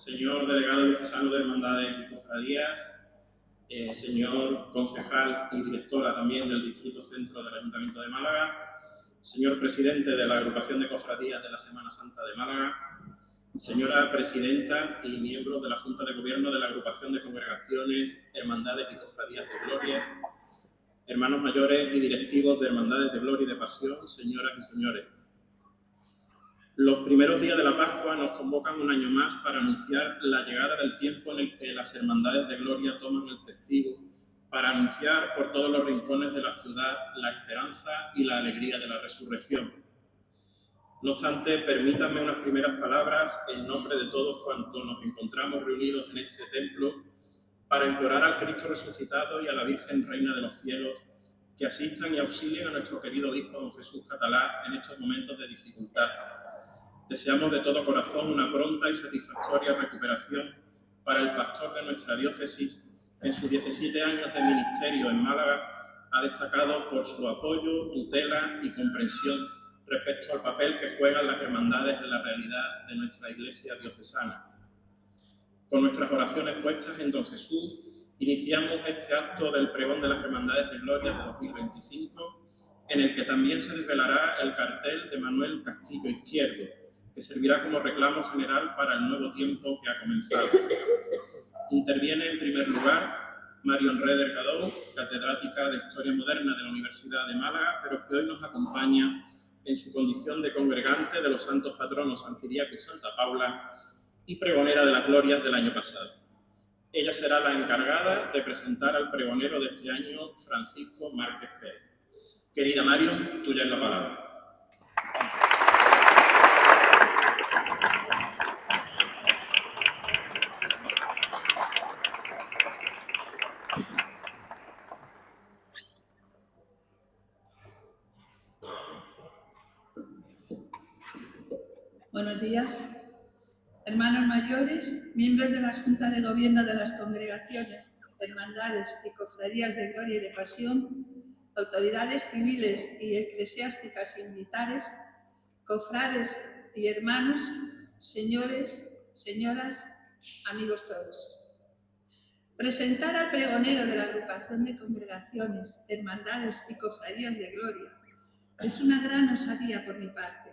señor delegado diocesano de Hermandades y Cofradías, señor concejal y directora también del Distrito Centro del Ayuntamiento de Málaga, señor presidente de la Agrupación de Cofradías de la Semana Santa de Málaga, señora presidenta y miembros de la Junta de Gobierno de la Agrupación de Congregaciones, Hermandades y Cofradías de Gloria, hermanos mayores y directivos de Hermandades de Gloria y de Pasión, señoras y señores. Los primeros días de la Pascua nos convocan un año más para anunciar la llegada del tiempo en el que las Hermandades de Gloria toman el testigo para anunciar por todos los rincones de la ciudad la esperanza y la alegría de la resurrección. No obstante, permítanme unas primeras palabras en nombre de todos cuantos nos encontramos reunidos en este templo para implorar al Cristo resucitado y a la Virgen Reina de los Cielos que asistan y auxilien a nuestro querido obispo don Jesús Catalá en estos momentos de dificultad. Deseamos de todo corazón una pronta y satisfactoria recuperación para el pastor de nuestra diócesis. En sus 17 años de ministerio en Málaga ha destacado por su apoyo, tutela y comprensión respecto al papel que juegan las hermandades en la realidad de nuestra Iglesia diocesana. Con nuestras oraciones puestas en don Jesús, iniciamos este acto del pregón de las Hermandades de Gloria de 2025, en el que también se desvelará el cartel de Manuel Castillo Izquierdo, que servirá como reclamo general para el nuevo tiempo que ha comenzado. Interviene en primer lugar Marion Reder Cadou, catedrática de Historia Moderna de la Universidad de Málaga, pero que hoy nos acompaña en su condición de congregante de los santos patronos San Ciriaco y Santa Paula y pregonera de las glorias del año pasado. Ella será la encargada de presentar al pregonero de este año, Francisco Márquez Pérez. Querida Marion, tuya es la palabra. Buenos días, hermanos mayores, miembros de las Juntas de Gobierno de las Congregaciones, Hermandades y Cofradías de Gloria y de Pasión, autoridades civiles y eclesiásticas y militares, cofrades y hermanos, señores, señoras, amigos todos. Presentar al pregonero de la Agrupación de Congregaciones, Hermandades y Cofradías de Gloria es una gran osadía por mi parte,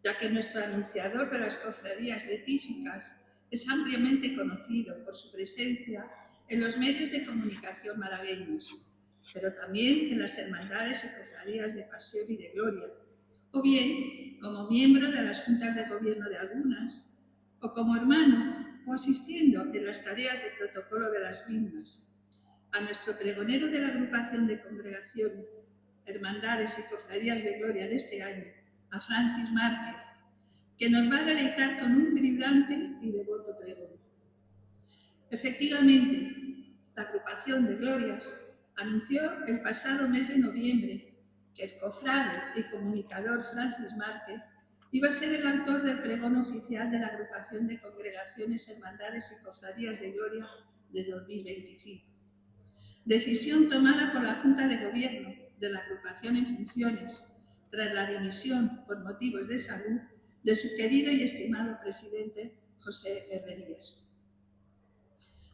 ya que nuestro anunciador de las cofradías letíficas es ampliamente conocido por su presencia en los medios de comunicación malagueños, pero también en las hermandades y cofradías de Pasión y de Gloria, o bien como miembro de las juntas de gobierno de algunas, o como hermano o asistiendo en las tareas de protocolo de las mismas. A nuestro pregonero de la Agrupación de Congregaciones, Hermandades y Cofradías de Gloria de este año, a Francis Márquez, que nos va a deleitar con un vibrante y devoto pregón. Efectivamente, la Agrupación de Glorias anunció el pasado mes de noviembre que el cofrade y comunicador Francis Márquez iba a ser el autor del pregón oficial de la Agrupación de Congregaciones, Hermandades y Cofradías de Gloria de 2025. Decisión tomada por la Junta de Gobierno de la agrupación en funciones tras la dimisión por motivos de salud de su querido y estimado presidente José Herrerías.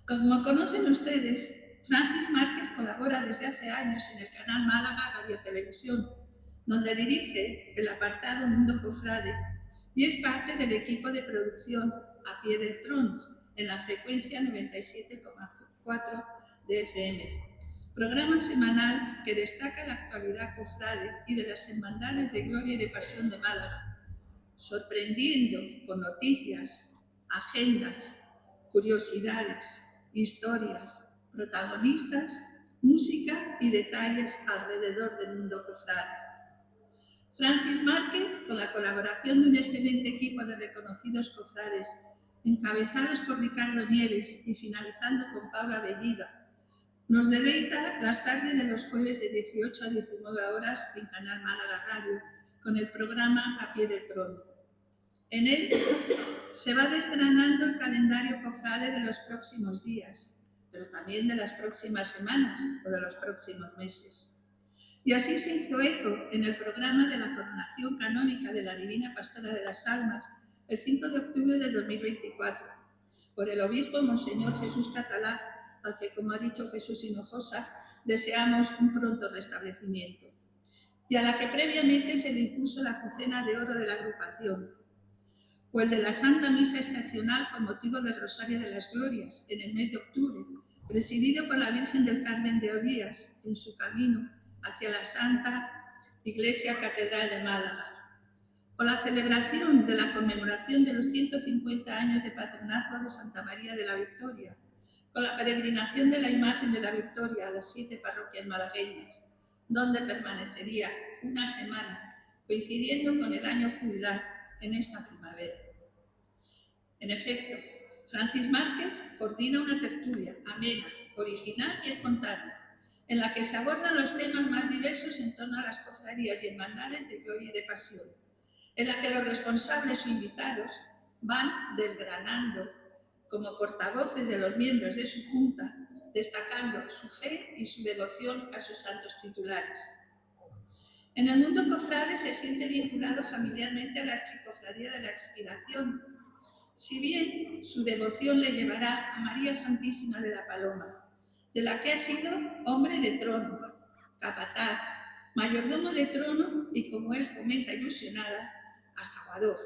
Como conocen ustedes, Francis Márquez colabora desde hace años en el canal Málaga Radio Televisión, donde dirige el apartado Mundo Cofrade y es parte del equipo de producción A Pie del Trono en la frecuencia 97,4 de FM. Programa semanal que destaca la actualidad cofrade y de las hermandades de Gloria y de Pasión de Málaga, sorprendiendo con noticias, agendas, curiosidades, historias, protagonistas, música y detalles alrededor del mundo cofrade. Francis Márquez, con la colaboración de un excelente equipo de reconocidos cofrades, encabezados por Ricardo Nieves y finalizando con Paula Bellida, nos deleita las tardes de los jueves de 18 a 19 horas en Canal Málaga Radio con el programa A Pie del Trono. En él se va desgranando el calendario cofrade de los próximos días, pero también de las próximas semanas o de los próximos meses. Y así se hizo eco en el programa de la coronación canónica de la Divina Pastora de las Almas el 5 de octubre de 2024, por el obispo Monseñor Jesús Catalá, al que, como ha dicho Jesús Hinojosa, deseamos un pronto restablecimiento, y a la que previamente se le impuso la azucena de oro de la agrupación, o el de la Santa Misa Estacional con motivo del Rosario de las Glorias, en el mes de octubre, presidido por la Virgen del Carmen de Olías, en su camino hacia la Santa Iglesia Catedral de Málaga, o la celebración de la conmemoración de los 150 años de patronazgo de Santa María de la Victoria, con la peregrinación de la imagen de la Victoria a las 7 parroquias malagueñas, donde permanecería una semana, coincidiendo con el año jubilar en esta primavera. En efecto, Francis Márquez coordina una tertulia amena, original y espontánea, en la que se abordan los temas más diversos en torno a las cofradías y hermandades de gloria y de pasión, en la que los responsables o invitados van desgranando como portavoces de los miembros de su junta, destacando su fe y su devoción a sus santos titulares. En el mundo cofrade se siente vinculado familiarmente a la Archicofradía de la Expiración, si bien su devoción le llevará a María Santísima de la Paloma, de la que ha sido hombre de trono, capataz, mayordomo de trono y, como él comenta ilusionada, hasta aguador.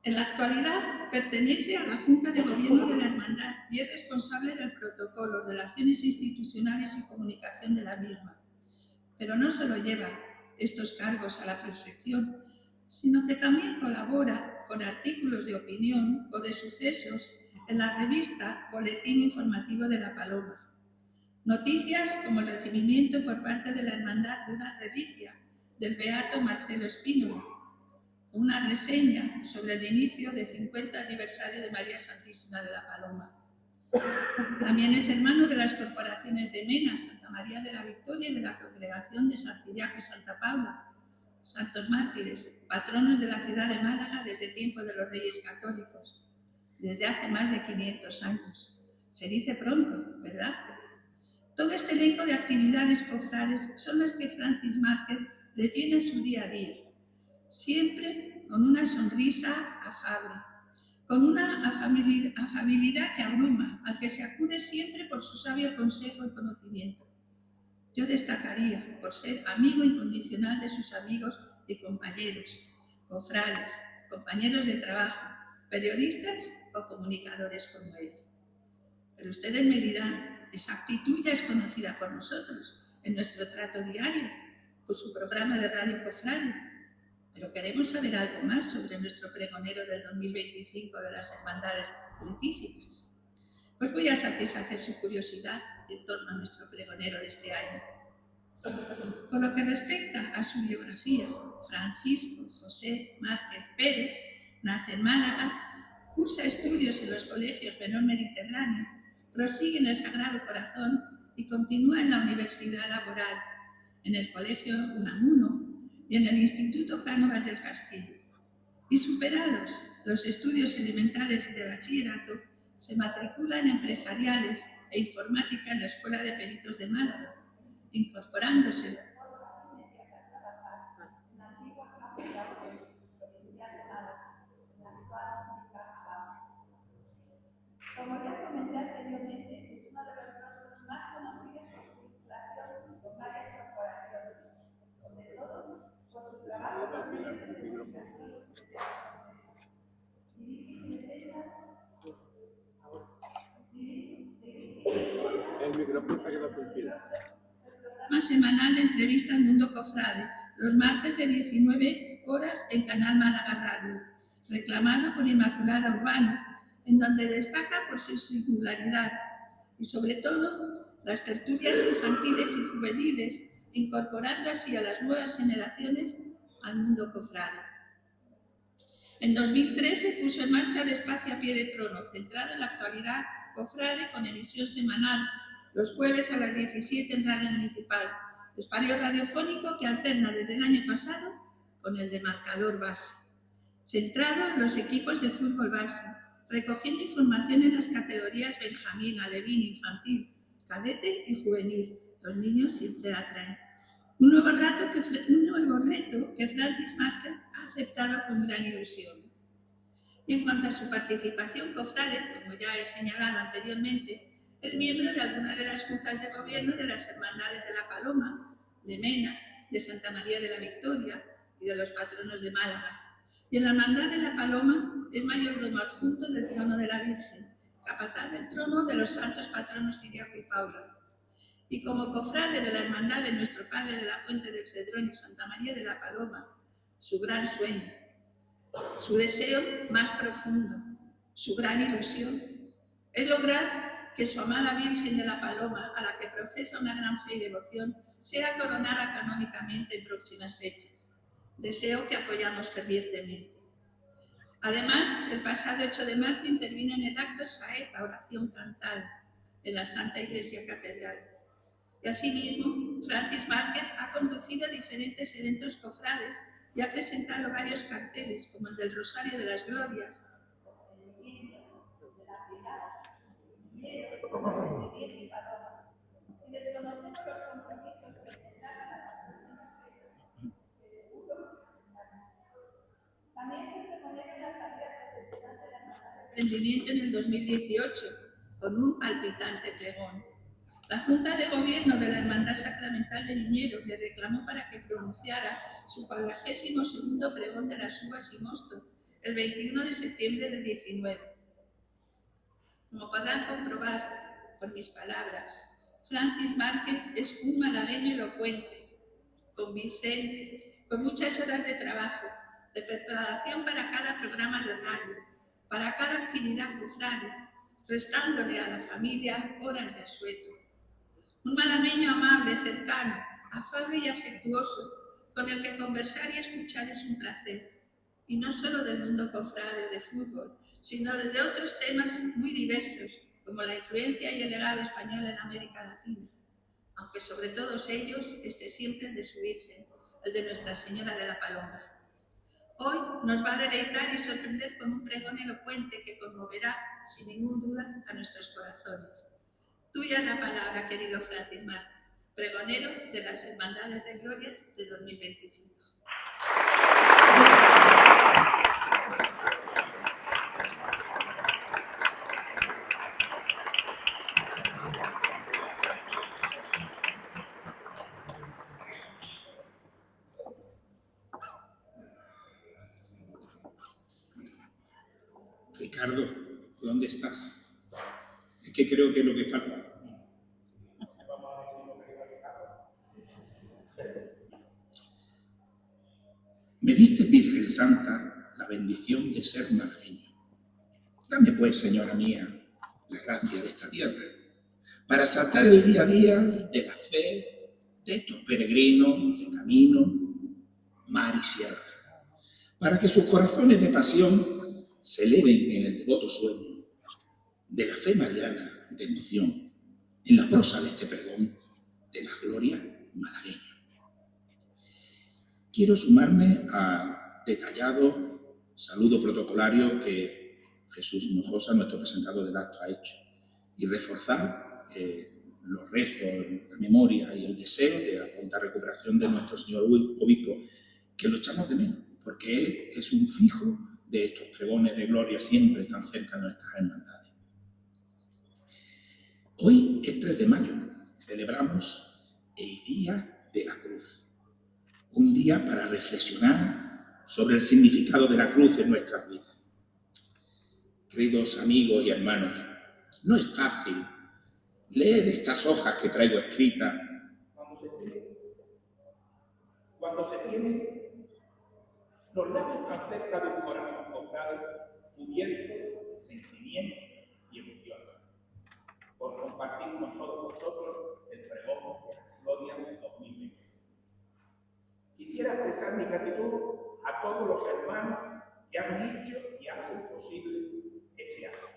En la actualidad pertenece a la Junta de Gobierno de la Hermandad y es responsable del protocolo, relaciones institucionales y comunicación de la misma. Pero no solo lleva estos cargos a la perfección, sino que también colabora con artículos de opinión o de sucesos en la revista Boletín Informativo de la Paloma. Noticias como el recibimiento por parte de la Hermandad de una reliquia del beato Marcelo Espínola, una reseña sobre el inicio del 50 aniversario de María Santísima de la Paloma. También es hermano de las corporaciones de Mena, Santa María de la Victoria y de la Congregación de San Ciriaco y Santa Paula, santos mártires, patronos de la ciudad de Málaga desde tiempos de los Reyes Católicos, desde hace más de 500 años. Se dice pronto, ¿verdad? Todo este elenco de actividades cofrades son las que Francis Márquez le tiene en su día a día, siempre con una sonrisa afable, con una afabilidad que abruma, al que se acude siempre por su sabio consejo y conocimiento. Yo destacaría por ser amigo incondicional de sus amigos y compañeros, cofrades, compañeros de trabajo, periodistas o comunicadores como él. Pero ustedes me dirán, esa actitud ya es conocida por nosotros, en nuestro trato diario, por su programa de Radio Cofrade. Pero queremos saber algo más sobre nuestro pregonero del 2025 de las hermandades litíficas. Pues voy a satisfacer su curiosidad en torno a nuestro pregonero de este año. Por lo que respecta a su biografía, Francisco José Márquez Pérez nace en Málaga, cursa estudios en los colegios Menor Mediterráneo, prosigue en el Sagrado Corazón y continúa en la Universidad Laboral, en el Colegio Unamuno y en el Instituto Cánovas del Castillo. Y superados los estudios elementales y de bachillerato, se matricula en empresariales e informática en la Escuela de Peritos de Málaga, incorporándose como ya comenté anteriormente, es uno de los rostros más conocidos por su vinculación con varias corporaciones, sobre todo por su trabajo con medios de comunicación. El micrófono se quedó sin pila. Programa semanal de entrevista al mundo cofrade, los martes de 19 horas en Canal Málaga Radio, reclamado por Inmaculada Urbano, en donde destaca por su singularidad y sobre todo las tertulias infantiles y juveniles, incorporando así a las nuevas generaciones al mundo cofrade. En 2013 puso en marcha el espacio a pie de trono, centrado en la actualidad cofrade con emisión semanal, los jueves a las 17 en Radio Municipal, espacio radiofónico que alterna desde el año pasado con el de marcador base, centrado en los equipos de fútbol base, recogiendo información en las categorías Benjamín, Alevín, Infantil, Cadete y Juvenil. Los niños siempre atraen. Un nuevo reto que Francis Márquez ha aceptado con gran ilusión. Y en cuanto a su participación cofrade, como ya he señalado anteriormente, es miembro de algunas de las juntas de gobierno de las Hermandades de la Paloma, de Mena, de Santa María de la Victoria y de los patronos de Málaga. Y en la Hermandad de la Paloma es mayordomo adjunto del trono de la Virgen, capataz del trono de los santos patronos Ciriaco y Paulo. Y como cofrade de la Hermandad de nuestro Padre de la Fuente del Cedrón y Santa María de la Paloma, su gran sueño, su deseo más profundo, su gran ilusión, es lograr que su amada Virgen de la Paloma, a la que profesa una gran fe y devoción, sea coronada canónicamente en próximas fechas. Deseo que apoyamos fervientemente. Además, el pasado 8 de marzo intervino en el acto saeta, oración cantada, en la Santa Iglesia Catedral. Y asimismo, Francis Márquez ha conducido diferentes eventos cofrades y ha presentado varios carteles, como el del Rosario de las Glorias, emprendimiento en el 2018, con un palpitante pregón. La Junta de Gobierno de la Hermandad Sacramental de Viñeros le reclamó para que pronunciara su 42º pregón de las uvas y mosto, el 21 de septiembre del 19. Como podrán comprobar por mis palabras, Francis Márquez es un malagueño elocuente, convincente, con muchas horas de trabajo, de preparación para cada programa de radio, para cada actividad cofrade, restándole a la familia horas de asueto. Un malagueño amable, cercano, afable y afectuoso, con el que conversar y escuchar es un placer. Y no solo del mundo cofrade de fútbol, sino de otros temas muy diversos, como la influencia y el legado español en América Latina, aunque sobre todos ellos esté siempre el de su Virgen, el de Nuestra Señora de la Paloma. Hoy nos va a deleitar y sorprender con un pregón elocuente que conmoverá, sin ninguna duda, a nuestros corazones. Tuya es la palabra, querido Francis Márquez, pregonero de las Hermandades de Gloria de 2025. Ricardo, ¿dónde estás? Es que creo que es lo que falta. Me diste, Virgen Santa, la bendición de ser malagueño. Dame pues, señora mía, la gracia de esta tierra, para saltar el día a día de la fe de estos peregrinos de camino, mar y sierra, para que sus corazones de pasión se eleven en el devoto sueño de la fe mariana de emoción, en la prosa de este pregón de la gloria malagueña. Quiero sumarme al detallado saludo protocolario que Jesús Hinojosa, nuestro presentador del acto, ha hecho y reforzar los rezos, la memoria y el deseo de la pronta recuperación de nuestro señor obispo, que lo echamos de menos, porque él es un fijo de estos pregones de gloria siempre tan cerca de nuestras hermandades. Hoy es 3 de mayo, celebramos el Día de la Cruz. Un día para reflexionar sobre el significado de la cruz en nuestras vidas. Queridos amigos y hermanos, no es fácil leer estas hojas que traigo escritas cuando se tiene los labios tan cerca de un corazón cofrade cubiertos de sentimiento y emoción, por compartir con todos vosotros el pregón de las glorias del 2020. Quisiera expresar mi gratitud a todos los hermanos que han hecho y hacen posible este acto.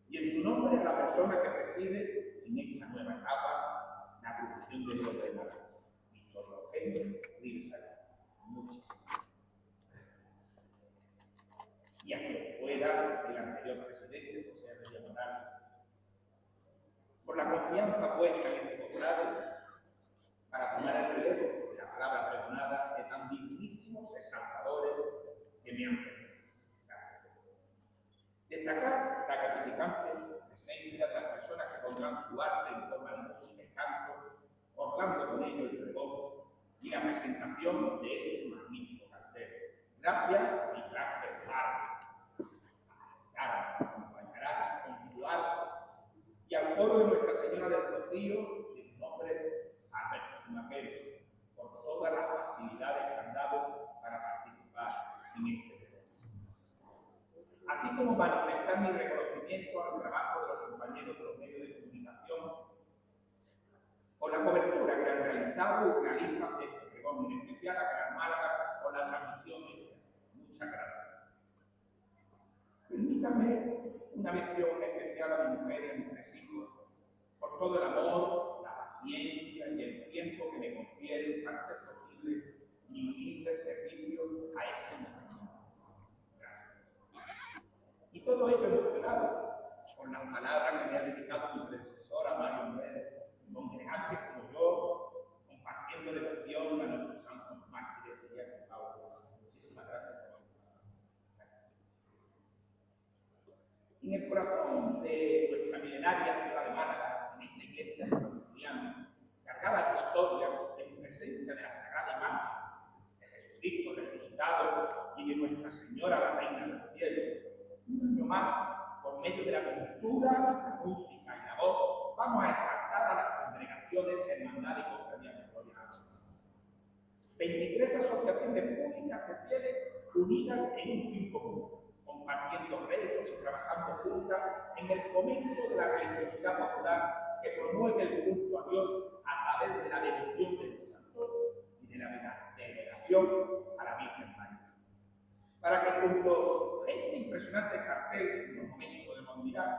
Y en su nombre a la persona que preside en esta nueva etapa, la agrupación de Dios de Málaga, Víctor Rogelio Rivera. Muchísimas gracias. Y a quien fuera el anterior presidente, José Arroyo Morales, por la confianza puesta en este cofrade para tomar el relevo de la palabra pregonada de tan dignísimos exaltadores que me han precedido. con su arte en forma de música y canto, orlando con ello el pregón y la presentación de este magnífico cartel. Gracias y gracias, Padre. Ahora acompañará con su arte y al coro de Nuestra Señora del Rocío y su nombre Alberto Zumaquero, por todas las facilidades que han dado para participar en este evento. Así como manifestar mi reconocimiento al trabajo de los compañeros de los medios de comunicación por la cobertura que han realizado y realizan de este pregón, en especial a Canal Málaga por la transmisión extra. Muchas gracias. Permítanme una mención especial a mi mujer y a mis 3 hijos por todo el amor, la paciencia y el tiempo que me confieren para hacer posible mi humilde servicio a este momento. Gracias. Y todo ello emocionado con las palabras que me ha dedicado mi predecesora Mario Moreno, congregantes como yo, compartiendo devoción a nuestros santos mártires de Díaz de Pablo. Muchísimas gracias. En el corazón de nuestra milenaria ciudad de Málaga, en esta iglesia de San Julián, cargada de historia, en presencia de la Sagrada Imagen de Jesucristo resucitado y de Nuestra Señora, la Reina del Cielo, un año más, por medio de la cultura, la música y la voz, vamos a exaltar a las congregaciones, hermandades y cofradías de gloria. 23 asociaciones públicas de fieles unidas en un fin común, compartiendo retos y trabajando juntas en el fomento de la religiosidad popular que promueve el culto a Dios a través de la devoción de los santos y de la veneración a la Virgen María. Para que junto a este impresionante cartel en los momentos de movilidad,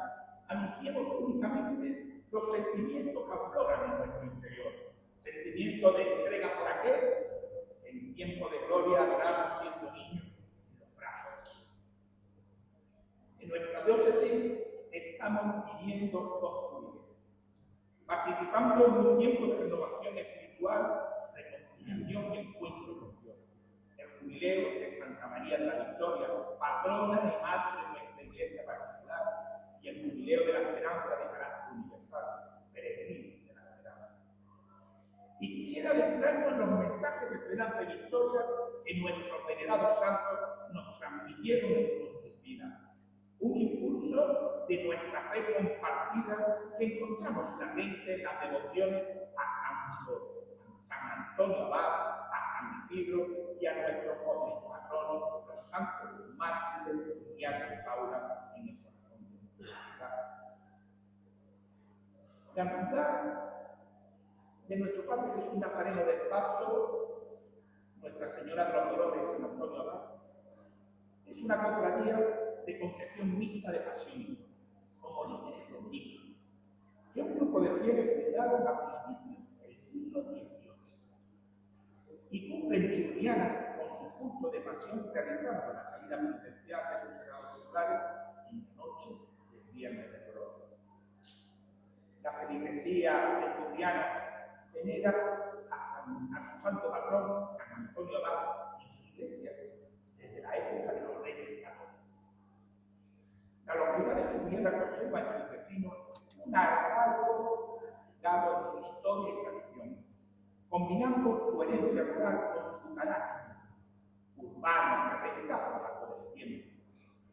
anunciemos públicamente los sentimientos que afloran en nuestro interior, sentimientos de entrega por aquel que en tiempo de gloria adoramos siendo niños en los brazos. En nuestra diócesis estamos viviendo 2 jubileos, participando en un tiempo de renovación espiritual, reconciliación y encuentro con Dios. El jubileo de Santa María de la Victoria, patrona y madre de nuestra iglesia particular, y el jubileo de la esperanza de carácter universal, peregrino de la esperanza. Y quisiera adentrarnos en los mensajes de esperanza y victoria que nuestros venerados santos nos transmitieron en sus vidas. Un impulso de nuestra fe compartida que encontramos latente en las devociones a San Antonio Abad, a San Isidro y a nuestros jóvenes patronos, los santos mártires de Díaz de Paula en el corazón de nuestra ciudad. La hermandad de nuestro Padre Jesús Nazareno del Paso, Nuestra Señora de los Dolores, San Antonio Abad, es una cofradía de concepción mixta de pasión, como orígenes dominicos, que un grupo de fieles fundaron a principios del siglo XVIII y cumplen Churriana con su culto de pasión realizando la salida penitencial de sus sagrados titulares en la noche del Viernes de Gloria. La feligresía de Churriana venera a su santo patrón, San Antonio Abad, en su iglesia desde la época de los Reyes Católicos. La localidad de Churriana conserva en sus vecinos un arraigo dado en su historia y tradición, combinando su herencia rural con su carácter urbano afectado a lo largo del tiempo.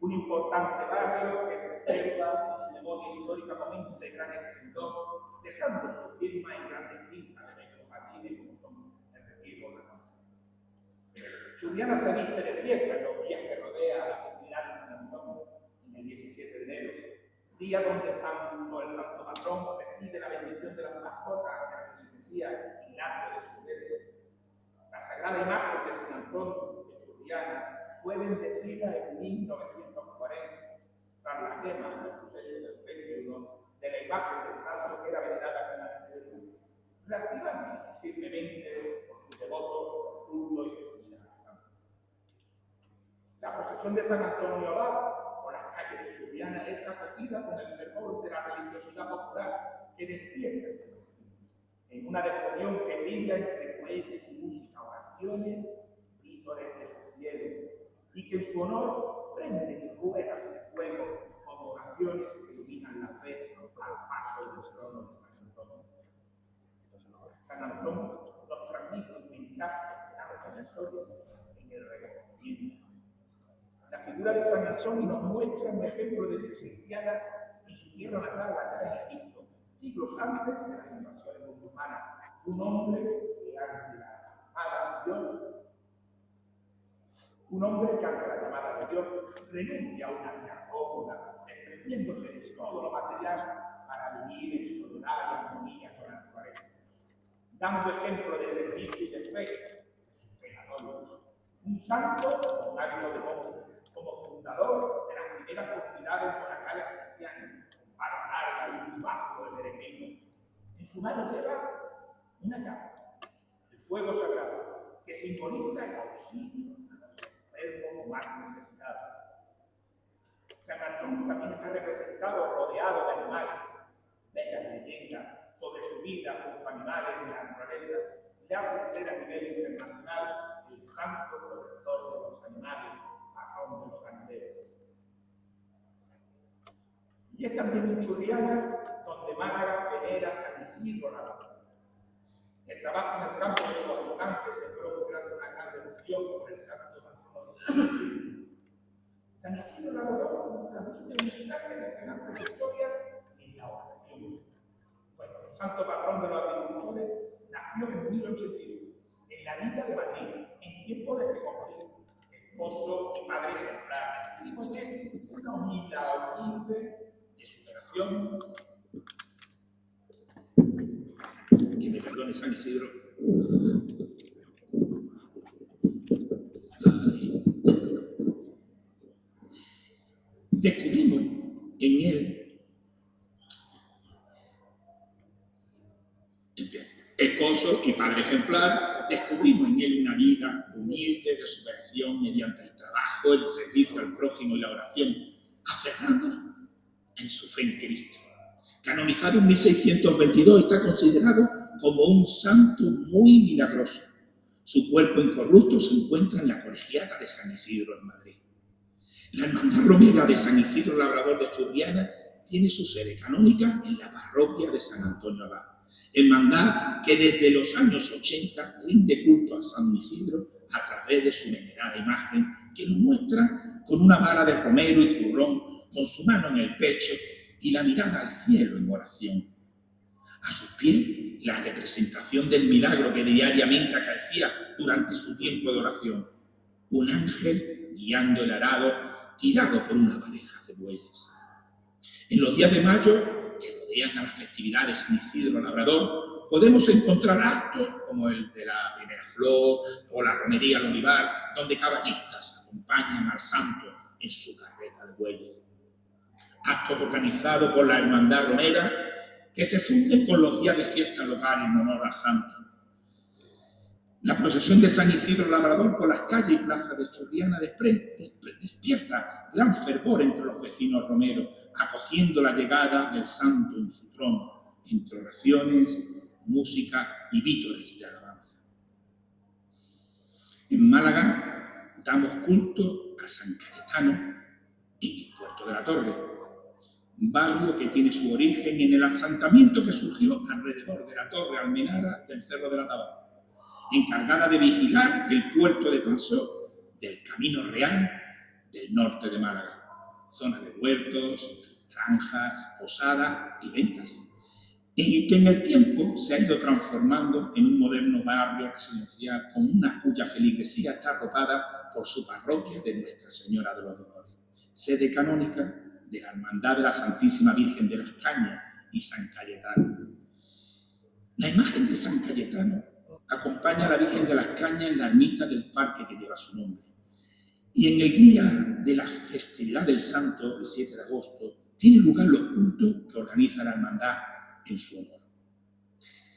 Un importante barrio que preserva en su memoria histórica momentos de gran esplendor, dejando su firma en grandes fincas de bellos jardines como son el Retiro o la Concha. Churriana se viste de fiesta en los días que rodea la festividad de San Antonio, en el 17 de enero, día donde el santo patrón recibe la bendición de las mascotas de la feligresía en el acto de su iglesia. La sagrada imagen de San Antonio de Churriana fue bendecida en 1940 tras la quema de los sucesos del 21 de la imagen del santo que era venerada como la Virgen, reactivándose firmemente por sus devotos culto y devoción al santo. La procesión de San Antonio Abad por las calles de Churriana es acogida con el fervor de la religiosidad popular que despierta el Santo en una devoción que brilla entre cohetes y música, oraciones, vítores de sus fieles, y que en su honor prenden ruedas de fuego como oraciones que iluminan la fe al paso paso del trono de San Antonio. San Antonio nos transmite un mensaje esperado en la historia en el recogimiento. La figura de San Antonio nos muestra un ejemplo de vida cristiana en su tierra natal, allá en Egipto, siglos antes de las invasiones musulmanas. Un hombre que ante la llamada de Dios, renuncia a una vida cómoda, desprendiéndose de todo lo material para vivir en soledad y armonía con la naturaleza, dando ejemplo de servicio y de fe de sus pecadores. Un santo con hábito de monje, como fundador de las primeras comunidades monacales cristianas, para larga y un barco de peregrinos. En su mano lleva una llama, el fuego sagrado, que simboliza el auxilio a los enfermos más necesitados. San Antonio también está representado rodeado de animales. Bellas leyendas sobre su vida junto a animales de la naturaleza le hacen ser a nivel internacional el santo protector de los animales, patrón de los ganaderos. Y es también en Churriana donde Málaga venera a San Isidro Labrador. El trabajo en el campo de sus habitantes se creando una gran devoción por el santo patrón. San Isidro Labrador transmite un mensaje de esperanza y historia en la oración. Nuestro santo patrón de los agricultores nació en 1081, en la villa de Madrid, en tiempo de Reformismo, esposo y padre ejemplar, y con él una humildad humilde de superación. Que me perdone San Isidro. Descubrimos en él, esposo y padre ejemplar, descubrimos en él una vida humilde de superación mediante el trabajo, el servicio al prójimo y la oración, aferrándonos en su fe en Cristo. Canonizado en 1622, está considerado como un santo muy milagroso. Su cuerpo incorrupto se encuentra en la colegiata de San Isidro en Madrid. La Hermandad Romera de San Isidro Labrador de Churriana tiene su sede canónica en la parroquia de San Antonio Abad. Hermandad que desde los años 80 rinde culto a San Isidro a través de su venerada imagen que nos muestra con una vara de romero y zurrón, con su mano en el pecho y la mirada al cielo en oración. A sus pies, la representación del milagro que diariamente acaecía durante su tiempo de oración. Un ángel guiando el arado tirado por una pareja de bueyes. En los días de mayo, que rodean a las festividades de San Isidro Labrador, podemos encontrar actos como el de la primera flor o la romería al olivar, donde caballistas acompañan al santo en su carreta de bueyes. Actos organizados por la Hermandad Romera que se funden con los días de fiesta local en honor al santo. La procesión de San Isidro Labrador por las calles y plazas de Churriana despierta gran fervor entre los vecinos romeros, acogiendo la llegada del santo en su trono, entre oraciones, música y vítores de alabanza. En Málaga damos culto a San Cayetano en el Puerto de la Torre, barrio que tiene su origen en el asentamiento que surgió alrededor de la Torre Almenara del Cerro de la Tabarra, encargada de vigilar el puerto de paso del Camino Real del norte de Málaga, zona de huertos, granjas, posadas y ventas, y que en el tiempo se ha ido transformando en un moderno barrio residencial cuya feligresía está arropada por su parroquia de Nuestra Señora de los Dolores, sede canónica de la Hermandad de la Santísima Virgen de las Cañas y San Cayetano. La imagen de San Cayetano acompaña a la Virgen de las Cañas en la ermita del parque que lleva su nombre. Y en el día de la festividad del santo, el 7 de agosto, tienen lugar los cultos que organiza la hermandad en su honor.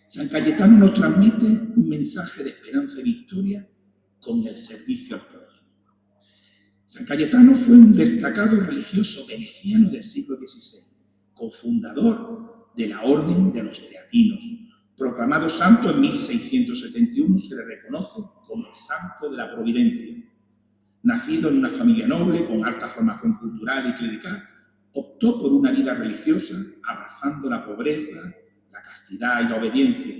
San Cayetano nos transmite un mensaje de esperanza y victoria con el servicio al prójimo. San Cayetano fue un destacado religioso veneciano del siglo XVI, cofundador de la Orden de los Teatinos. Proclamado santo en 1671, se le reconoce como el santo de la Providencia. Nacido en una familia noble con alta formación cultural y clerical, Optó por una vida religiosa, abrazando la pobreza, la castidad y la obediencia,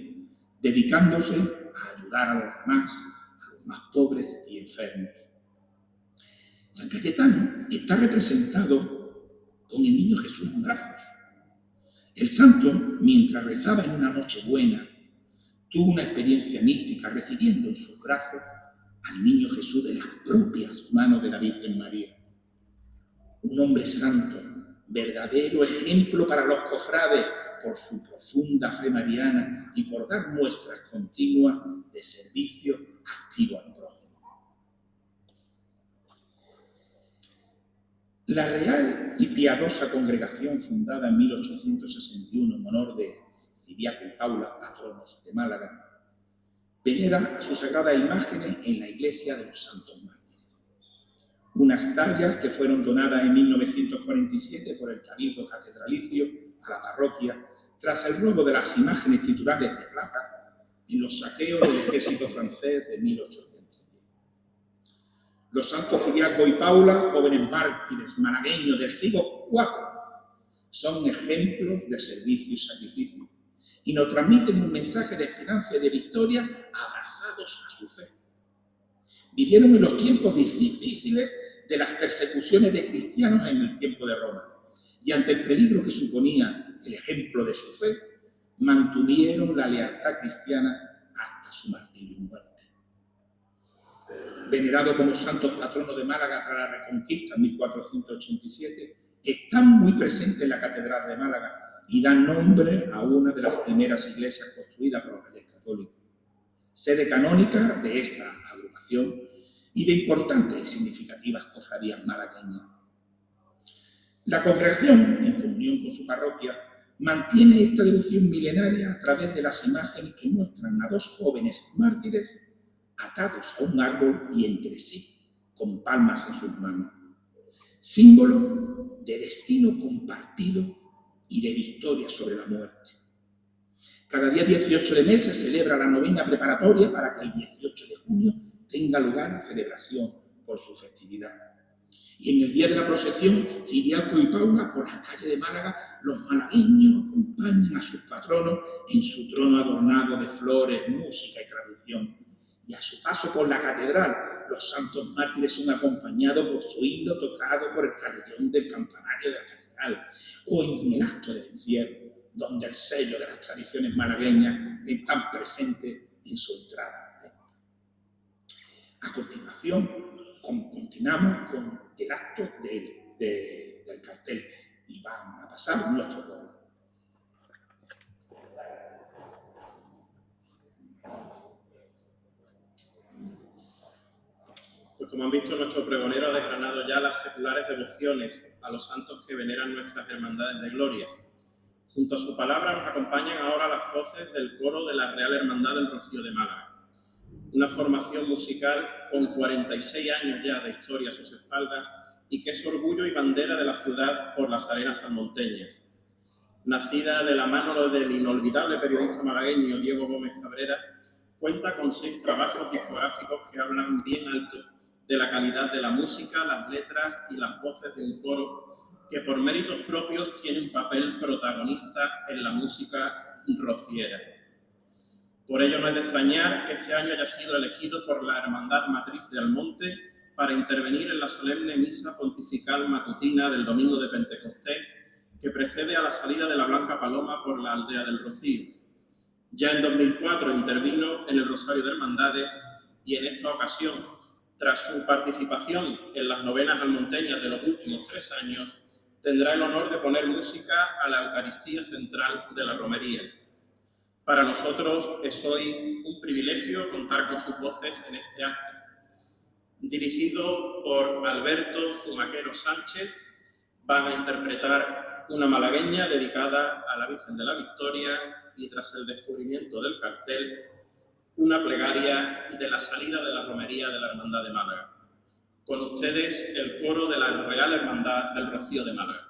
dedicándose a ayudar a los demás, a los más pobres y enfermos. San Cayetano está representado con el niño Jesús en brazos. El santo, mientras rezaba en una Nochebuena, tuvo una experiencia mística recibiendo en sus brazos al niño Jesús de las propias manos de la Virgen María. Un hombre santo, verdadero ejemplo para los cofrades por su profunda fe mariana y por dar muestras continuas de servicio activo al prójimo. La real y piadosa congregación fundada en 1861 en honor de Ciriaco y Paula, patronos de Málaga, venera a sus sagradas imágenes en la iglesia de los Santos Mártires. Unas tallas que fueron donadas en 1947 por el Cabildo Catedralicio a la parroquia tras el robo de las imágenes titulares de plata en los saqueos del ejército francés de 1810. Los santos Ciriaco y Paula, jóvenes mártires malagueños del siglo IV, son ejemplos de servicio y sacrificio y nos transmiten un mensaje de esperanza y de victoria abrazados a su fe. Vivieron en los tiempos difíciles de las persecuciones de cristianos en el tiempo de Roma y ante el peligro que suponía el ejemplo de su fe, mantuvieron la lealtad cristiana hasta su martirio y muerte. Venerado como santos patronos de Málaga tras la Reconquista en 1487, están muy presentes en la Catedral de Málaga y dan nombre a una de las primeras iglesias construidas por los Reyes Católicos, sede canónica de esta agrupación y de importantes y significativas cofradías malagueñas. La congregación, en comunión con su parroquia, mantiene esta devoción milenaria a través de las imágenes que muestran a dos jóvenes mártires atados a un árbol y entre sí, con palmas en sus manos, símbolo de destino compartido y de victoria sobre la muerte. Cada día 18 de mes se celebra la novena preparatoria para que el 18 de junio tenga lugar la celebración por su festividad. Y en el día de la procesión, Ciriaco y Paula, por las calles de Málaga, los malagueños acompañan a sus patronos en su trono adornado de flores, música y tradición. Y a su paso por la catedral, los santos mártires son acompañados por su himno tocado por el carillón del campanario de la catedral, o en el acto del encierro, donde el sello de las tradiciones malagueñas está presente en su entrada. A continuación, continuamos con el acto del cartel y vamos a pasar nuestro rol. Pues como han visto, nuestro pregonero ha desgranado ya las seculares devociones a los santos que veneran nuestras hermandades de gloria. Junto a su palabra nos acompañan ahora las voces del coro de la Real Hermandad del Rocío de Málaga, una formación musical con 46 años ya de historia a sus espaldas y que es orgullo y bandera de la ciudad por las arenas salmonteñas. Nacida de la mano del inolvidable periodista malagueño Diego Gómez Cabrera, cuenta con 6 trabajos discográficos que hablan bien alto de la calidad de la música, las letras y las voces de un coro que por méritos propios tiene un papel protagonista en la música rociera. Por ello no es de extrañar que este año haya sido elegido por la Hermandad Matriz de Almonte para intervenir en la solemne misa pontifical matutina del domingo de Pentecostés que precede a la salida de la Blanca Paloma por la aldea del Rocío. Ya en 2004 intervino en el Rosario de Hermandades y en esta ocasión, tras su participación en las novenas almonteñas de los últimos 3 años, tendrá el honor de poner música a la Eucaristía central de la romería. Para nosotros es hoy un privilegio contar con sus voces en este acto. Dirigido por Alberto Zumaquero Sánchez, van a interpretar una malagueña dedicada a la Virgen de la Victoria y tras el descubrimiento del cartel, una plegaria de la salida de la romería de la Hermandad de Málaga. Con ustedes, el coro de la Real Hermandad del Rocío de Málaga.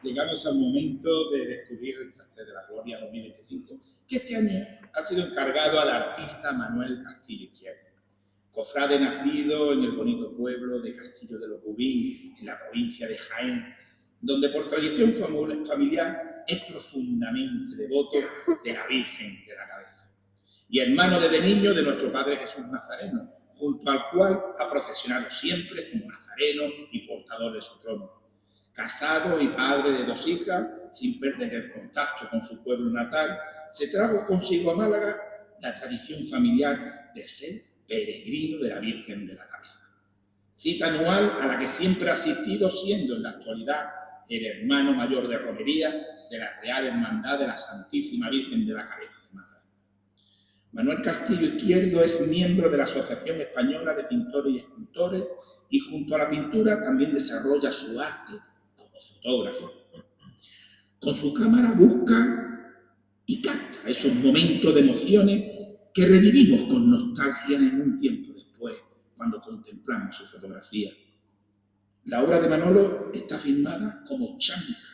Llegamos al momento de descubrir el Cartel de la Gloria 2025, que este año ha sido encargado al artista Manuel Castillo Izquierdo, cofrade nacido en el bonito pueblo de Castillo de los Bubín, en la provincia de Jaén, donde por tradición familiar es profundamente devoto de la Virgen de la Cabeza, y hermano desde niño de nuestro Padre Jesús Nazareno, junto al cual ha procesionado siempre como nazareno y portador de su trono. Casado y padre de 2 hijas, sin perder el contacto con su pueblo natal, se trajo consigo a Málaga la tradición familiar de ser peregrino de la Virgen de la Cabeza. Cita anual a la que siempre ha asistido, siendo en la actualidad el hermano mayor de romería de la Real Hermandad de la Santísima Virgen de la Cabeza de Málaga. Manuel Castillo Izquierdo es miembro de la Asociación Española de Pintores y Escultores y junto a la pintura también desarrolla su arte fotógrafo. Con su cámara busca y capta esos momentos de emociones que revivimos con nostalgia en un tiempo después, cuando contemplamos su fotografía. La obra de Manolo está firmada como Chanca,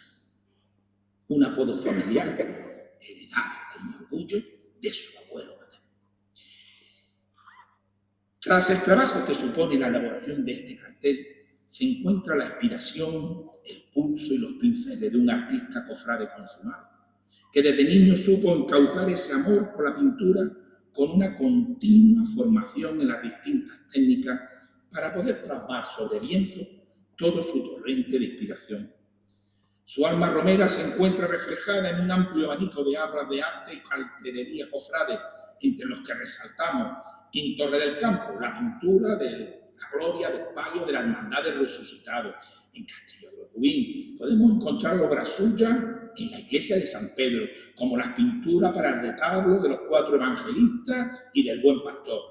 un apodo familiar heredado con orgullo de su abuelo materno. Tras el trabajo que supone la elaboración de este cartel, se encuentra la inspiración, el pulso y los pinceles de un artista cofrade consumado, que desde niño supo encauzar ese amor por la pintura con una continua formación en las distintas técnicas para poder plasmar sobre lienzo todo su torrente de inspiración. Su alma romera se encuentra reflejada en un amplio abanico de obras de arte y cartelería cofrade, entre los que resaltamos en Torre del Campo la pintura de la Gloria del Palio de la Hermandad del Resucitado. En Castillo de los Bubín podemos encontrar obras suyas en la iglesia de San Pedro, como las pinturas para el retablo de los 4 evangelistas y del Buen Pastor,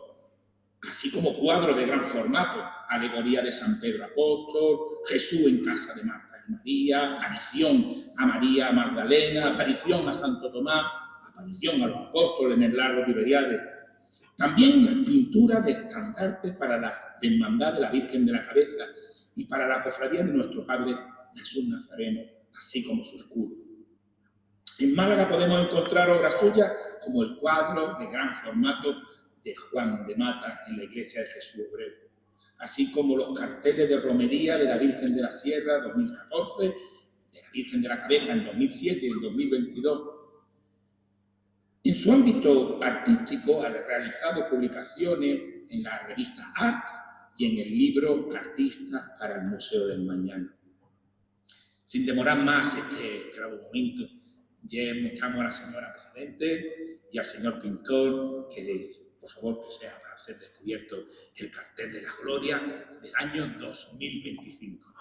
así como cuadros de gran formato, alegoría de San Pedro Apóstol, Jesús en casa de Marta y María, aparición a María Magdalena, aparición a Santo Tomás, aparición a los apóstoles en el lago Tiberiades. También las pinturas de estandartes para la Hermandad de la Virgen de la Cabeza y para la cofradía de nuestro Padre Jesús Nazareno, así como su escudo. En Málaga podemos encontrar obras suyas como el cuadro de gran formato de Juan de Mata en la iglesia de Jesús Obrero, así como los carteles de romería de la Virgen de la Sierra 2014, de la Virgen de la Cabeza en 2007 y en 2022. En su ámbito artístico ha realizado publicaciones en la revista Art y en el libro Artista para el Museo del Mañana. Sin demorar más este grave momento, ya mostramos a la señora Presidente y al señor Pintor que, por favor, que sea para ser descubierto el cartel de la Gloria del año 2025.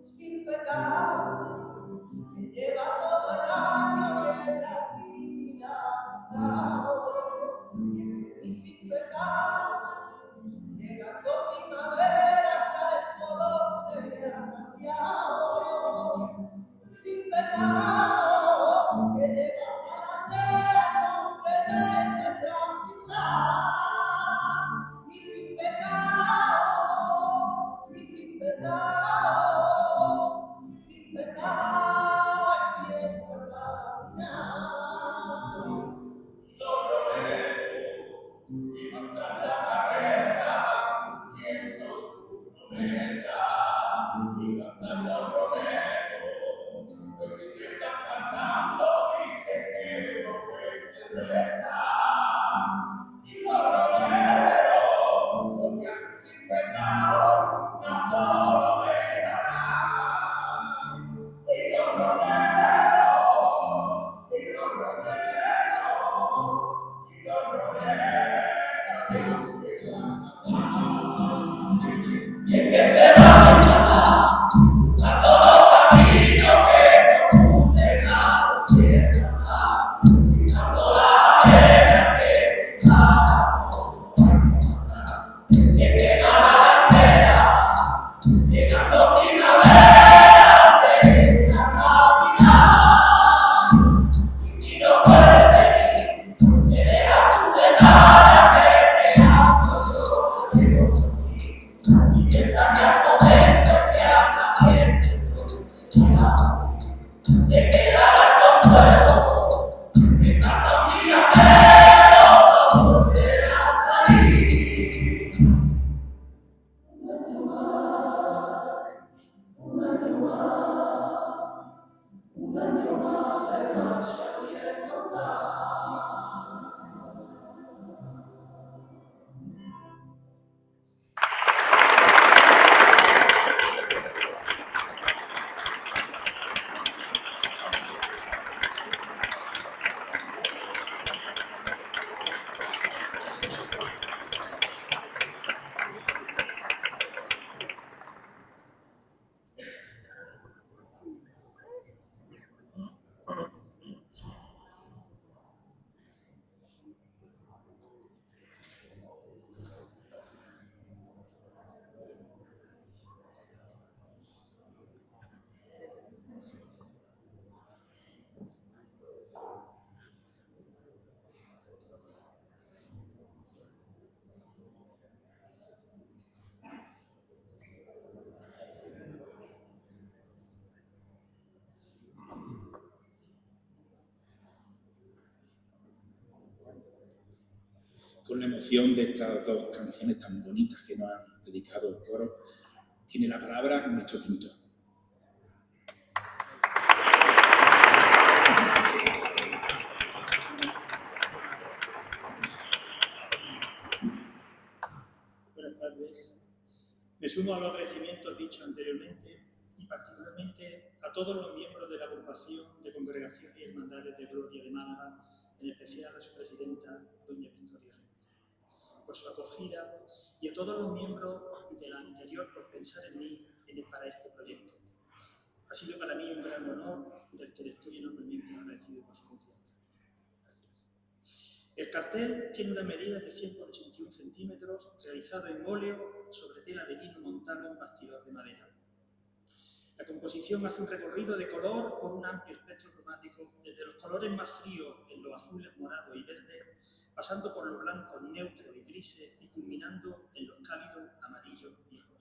Sin pecado, que lleva todo el año en la vida, y sin pecado, llegando primavera hasta el color se me ha cambiado. Sin pecado, que lleva bandera con nuestra ciudad, y sin pecado, y sin pecado, sin pecado empiezo a caminar. Los romeros levantan la carreta, vientos su promesa, y cantan los romeros, pues empiezan cantando, dicen que no es cerveza. Y los romeros, porque hacen sin pecado, no solo dejarán. Y los romeros, y los romeros, y los romeros, empiezan a cantar. Y es que se van a todo camino que conducen a tu tierra, pisando la arena que pisaba y es que la bandera, llegando primavera, se echa a caminar. Y si no puedes venir, te dejas tu ventana que te amo yo, te digo por ti. Y piensa que al momento que aparece tu mirada, te quedará el consuelo, que tanto un día menos no volverá a salir. Un año más, un año más, un año más se marcha bien contar. Con la emoción de estas dos canciones tan bonitas que nos han dedicado el coro, tiene la palabra nuestro pintor. Buenas tardes. Me sumo a los agradecimientos dichos anteriormente y particularmente a todos los miembros de la agrupación de congregaciones y hermandades de Gloria de Málaga, en especial a su presidenta, doña Victoria, por su acogida, y a todos los miembros de la anterior por pensar en mí para este proyecto. Ha sido para mí un gran honor del que le estoy enormemente agradecido por su confianza. Gracias. El cartel tiene una medida de 181 centímetros realizada en óleo sobre tela de lino montado en bastidor de madera. La composición hace un recorrido de color por un amplio espectro cromático, desde los colores más fríos en los azules, morados y verdes, pasando por los blancos neutros y grises y culminando en los cálidos amarillos y rojos.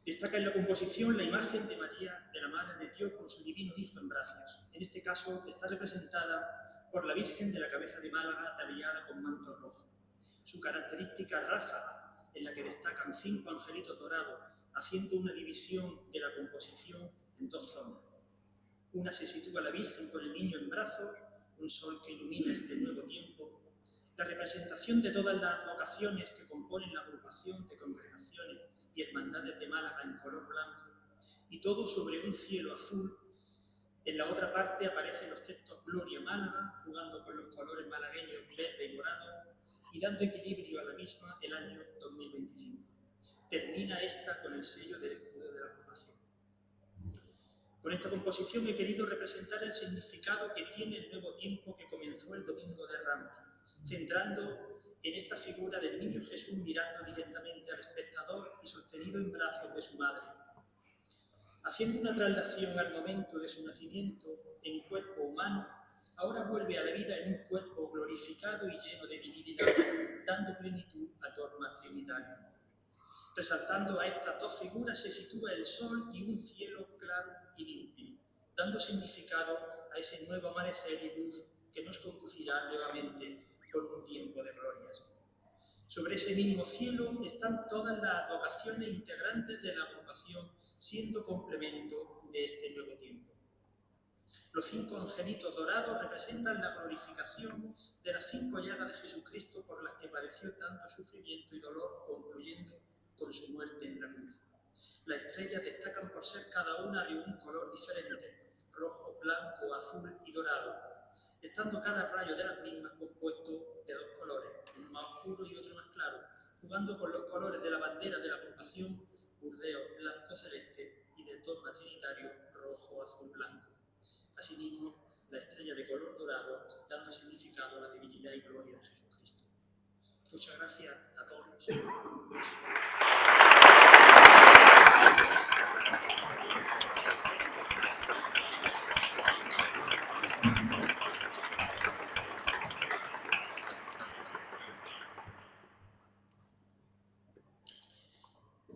Destaca en la composición la imagen de María, de la Madre de Dios, con su divino Hijo en brazos. En este caso está representada por la Virgen de la Cabeza de Málaga, ataviada con manto rojo. Su característica ráfaga, en la que destacan 5 angelitos dorados, haciendo una división de la composición en 2 zonas. Una se sitúa la Virgen con el niño en brazos, un sol que ilumina este nuevo tiempo. La representación de todas las vocaciones que componen la agrupación de congregaciones y hermandades de Málaga en color blanco, y todo sobre un cielo azul. En la otra parte aparecen los textos Gloria Málaga, jugando con los colores malagueños verde y morado, y dando equilibrio a la misma el año 2025. Termina esta con el sello del escudo de la agrupación. Con esta composición he querido representar el significado que tiene el nuevo tiempo que comenzó el Domingo de Ramos, centrando en esta figura del niño Jesús mirando directamente al espectador y sostenido en brazos de su madre. Haciendo una traslación al momento de su nacimiento en cuerpo humano, ahora vuelve a la vida en un cuerpo glorificado y lleno de divinidad, dando plenitud al dogma trinitario. Resaltando a estas 2 figuras se sitúa el sol y un cielo claro y limpio, dando significado a ese nuevo amanecer y luz que nos conducirá nuevamente por un tiempo de glorias. Sobre ese mismo cielo están todas las vocaciones integrantes de la agrupación, siendo complemento de este nuevo tiempo. Los 5 angelitos dorados representan la glorificación de las 5 llagas de Jesucristo por las que padeció tanto sufrimiento y dolor, concluyendo con su muerte en la cruz. Las estrellas destacan por ser cada una de un color diferente, rojo, blanco, azul y dorado, estando cada rayo de las mismas compuesto de 2 colores, uno más oscuro y otro más claro, jugando con los colores de la bandera de la agrupación, burdeo, blanco, celeste, y del dogma trinitario, rojo, azul, blanco. Asimismo, la estrella de color dorado, dando significado a la divinidad y gloria de Jesucristo. Muchas gracias a todos.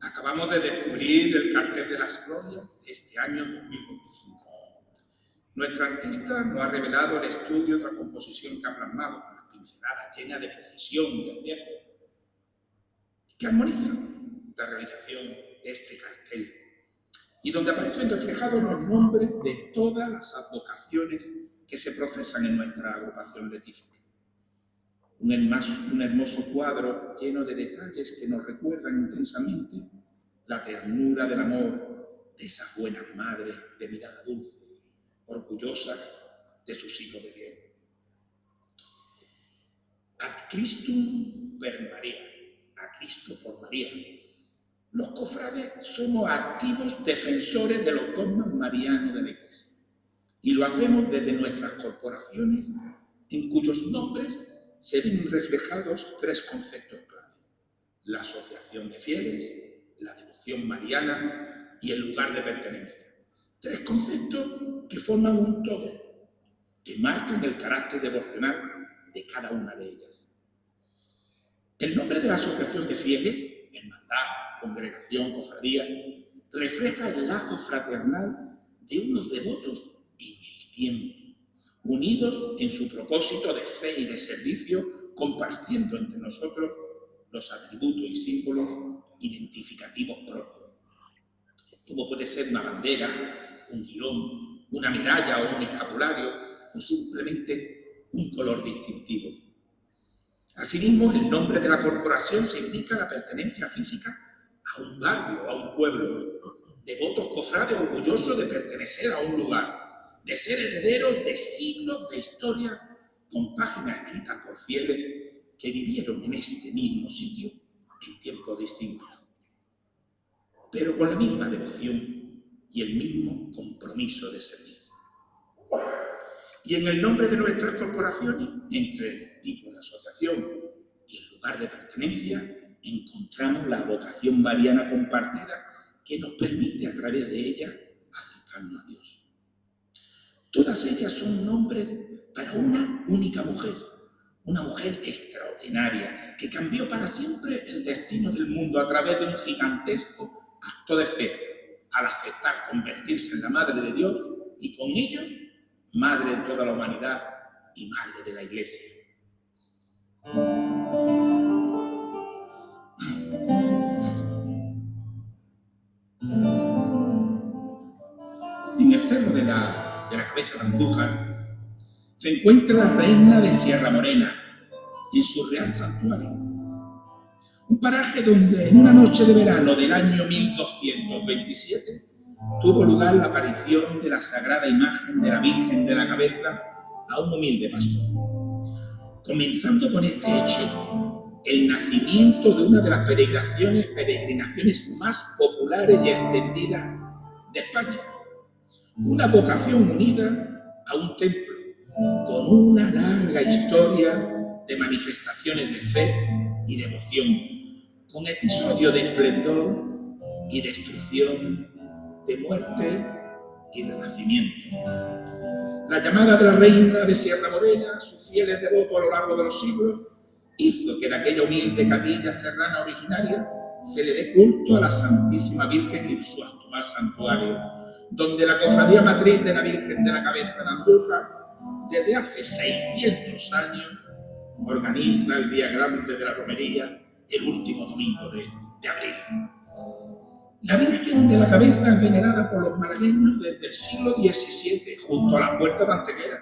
Acabamos de descubrir el cartel de las glorias de este año 2025. Nuestra artista nos ha revelado el estudio de la composición que ha plasmado con las pinceladas llenas de precisión y acierto, que armonizan la realización de este cartel y donde aparecen reflejados los nombres de todas las advocaciones que se profesan en nuestra agrupación letífica. Un hermoso cuadro lleno de detalles que nos recuerdan intensamente la ternura del amor de esas buenas madres de mirada dulce, orgullosas de sus hijos de bien. Ad Christum per María, a Cristo por María. Los cofrades somos activos defensores de los dogmas marianos de la Iglesia y lo hacemos desde nuestras corporaciones, en cuyos nombres se ven reflejados 3 conceptos clave: la asociación de fieles, la devoción mariana y el lugar de pertenencia. 3 conceptos que forman un todo, que marcan el carácter devocional de cada una de ellas. El nombre de la asociación de fieles, hermandad, congregación, cofradía, refleja el lazo fraternal de unos devotos en el tiempo, unidos en su propósito de fe y de servicio, compartiendo entre nosotros los atributos y símbolos identificativos propios, como puede ser una bandera, un guión, una medalla o un escapulario, o simplemente un color distintivo. Asimismo, el nombre de la corporación se indica la pertenencia física a un barrio, a un pueblo. Devotos cofrades orgullosos de pertenecer a un lugar, de ser herederos de siglos de historia con páginas escritas por fieles que vivieron en este mismo sitio en tiempos distintos, pero con la misma devoción y el mismo compromiso de servicio. Y en el nombre de nuestras corporaciones, entre el tipo de asociación y el lugar de pertenencia, encontramos la vocación mariana compartida que nos permite a través de ella acercarnos a Dios. Todas ellas son nombres para una única mujer, una mujer extraordinaria que cambió para siempre el destino del mundo a través de un gigantesco acto de fe al aceptar convertirse en la Madre de Dios y con ello Madre de toda la humanidad y Madre de la Iglesia. En el cerro de la cabeza de Andújar se encuentra la reina de Sierra Morena en su real santuario. Un paraje donde en una noche de verano del año 1227 tuvo lugar la aparición de la sagrada imagen de la Virgen de la Cabeza a un humilde pastor. Comenzando con este hecho, el nacimiento de una de las peregrinaciones más populares y extendidas de España. Una vocación unida a un templo, con una larga historia de manifestaciones de fe y devoción, con episodios de esplendor y destrucción, de muerte y renacimiento. La llamada de la reina de Sierra Morena, sus fieles devotos a lo largo de los siglos, hizo que de aquella humilde capilla serrana originaria se le dé culto a la Santísima Virgen en su actual santuario, donde la cofradía matriz de la Virgen de la Cabeza de Andújar, desde hace 600 años, organiza el Día Grande de la Romería el último domingo de abril. La Virgen de la Cabeza es venerada por los malagueños desde el siglo XVII, junto a la Puerta de Antequera.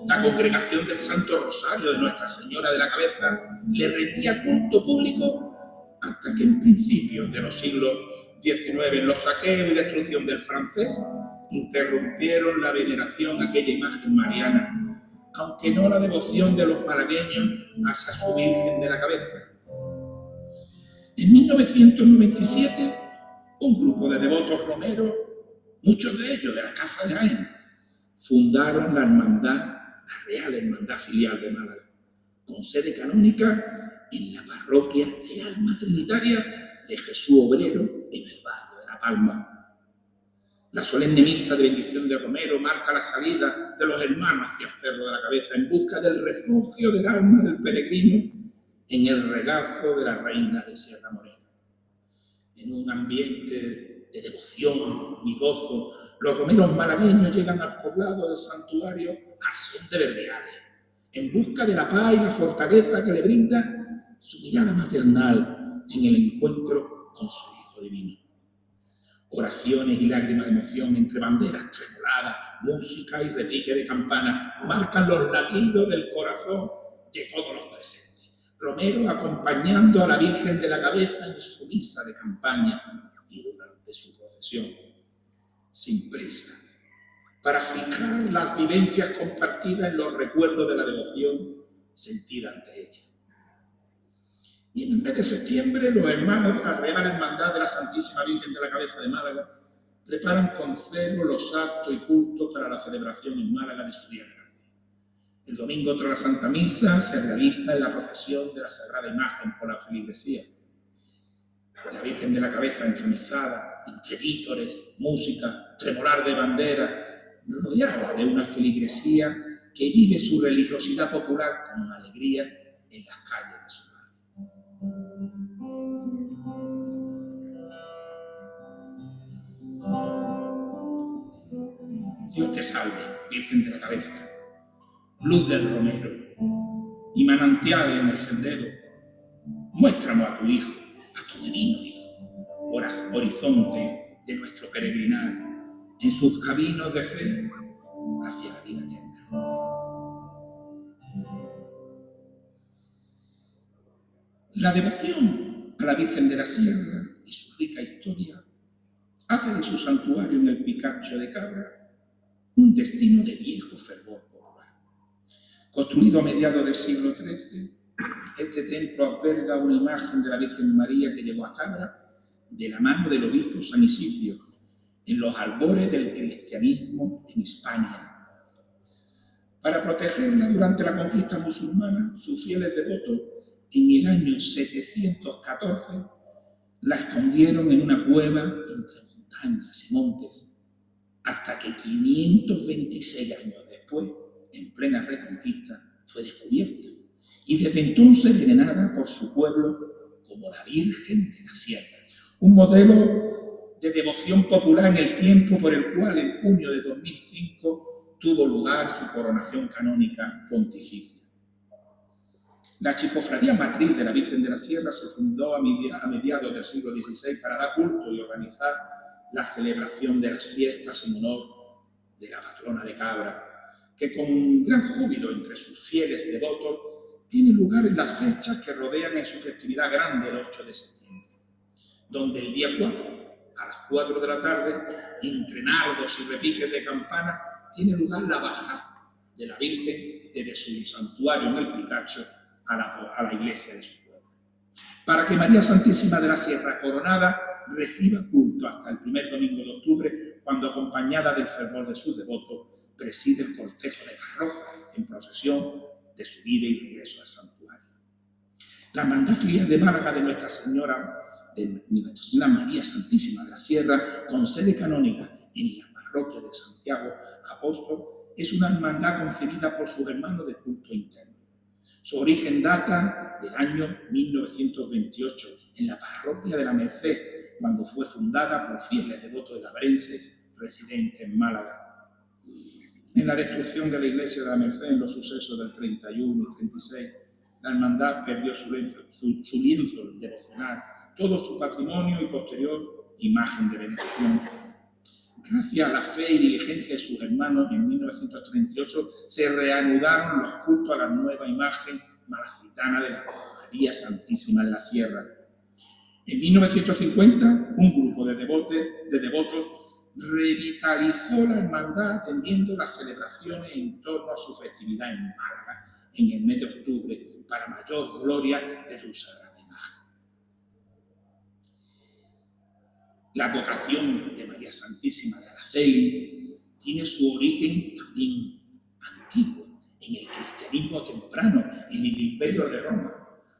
La congregación del Santo Rosario de Nuestra Señora de la Cabeza le rendía culto público hasta que en principios de los siglos XIX, los saqueos y destrucción del francés interrumpieron la veneración a aquella imagen mariana, aunque no la devoción de los malagueños hacia su Virgen de la Cabeza. En 1997, un grupo de devotos romeros, muchos de ellos de la Casa de Jaén, fundaron la hermandad, la Real Hermandad Filial de Málaga, con sede canónica en la parroquia de Alma Trinitaria de Jesús Obrero en el barrio de La Palma. La solemne misa de bendición de Romero marca la salida de los hermanos hacia el Cerro de la Cabeza en busca del refugio del alma del peregrino en el regazo de la reina de Sierra Morena. En un ambiente de devoción y gozo, los romeros malagueños llegan al poblado del santuario a son de verdeales, en busca de la paz y la fortaleza que le brinda su mirada maternal en el encuentro con su Hijo Divino. Oraciones y lágrimas de emoción entre banderas tremoladas, música y repique de campana marcan los latidos del corazón de todos los presentes. Romero acompañando a la Virgen de la Cabeza en su misa de campaña y durante su procesión, sin prisa, para fijar las vivencias compartidas en los recuerdos de la devoción sentida ante ella. Y en el mes de septiembre, los hermanos de la Real Hermandad de la Santísima Virgen de la Cabeza de Málaga preparan con celo los actos y cultos para la celebración en Málaga de su Día Grande. El domingo tras la Santa Misa se realiza la procesión de la Sagrada Imagen por la feligresía. La Virgen de la Cabeza entronizada, entre vítores, música, tremolar de bandera, rodeada de una feligresía que vive su religiosidad popular con alegría en las calles de su barrio. Dios te salve, Virgen de la Cabeza, luz del romero y manantial en el sendero. Muéstranos a tu Hijo, a tu divino Hijo, horizonte de nuestro peregrinar en sus caminos de fe hacia la vida eterna. La devoción a la Virgen de la Sierra y su rica historia hace de su santuario en el Picacho de Cabra un destino de viejo fervor popular. Construido a mediados del siglo XIII, este templo alberga una imagen de la Virgen María que llegó a Cabra de la mano del obispo San Isidro en los albores del cristianismo en España. Para protegerla durante la conquista musulmana, sus fieles devotos, en el año 714, la escondieron en una cueva entre montañas y montes, hasta que 526 años después, en plena reconquista, fue descubierta y desde entonces venerada por su pueblo como la Virgen de la Sierra, un modelo de devoción popular en el tiempo por el cual en junio de 2005 tuvo lugar su coronación canónica pontificia. La Archicofradía Matriz de la Virgen de la Sierra se fundó a mediados del siglo XVI para dar culto y organizar la celebración de las fiestas en honor de la patrona de Cabra, que con gran júbilo entre sus fieles devotos tiene lugar en las fechas que rodean en su festividad grande el 8 de septiembre, donde el día 4, a las 4 de la tarde, entre nardos y repiques de campana, tiene lugar la baja de la Virgen desde su santuario en el Picacho a la iglesia de su pueblo, para que María Santísima de la Sierra Coronada reciba culto hasta el primer domingo de octubre, cuando, acompañada del fervor de sus devotos, preside el cortejo de carrozas en procesión de su ida y regreso al santuario. La Hermandad Filial de Málaga de Nuestra Señora María Santísima de la Sierra, con sede canónica en la parroquia de Santiago Apóstol, es una hermandad concebida por sus hermanos de culto interno. Su origen data del año 1928 en la parroquia de la Merced, cuando fue fundada por fieles devotos labrenses residentes en Málaga. En la destrucción de la iglesia de la Merced en los sucesos del 31 y 36, la hermandad perdió su lienzo devocional, todo su patrimonio y posterior imagen de veneración. Gracias a la fe y diligencia de sus hermanos, en 1938 se reanudaron los cultos a la nueva imagen malacitana de la María Santísima de la Sierra. En 1950, un grupo de devotos revitalizó la hermandad atendiendo las celebraciones en torno a su festividad en Málaga, en el mes de octubre, para mayor gloria de su sagrada imagen. La vocación de María Santísima de Araceli tiene su origen también antiguo, en el cristianismo temprano, en el Imperio de Roma,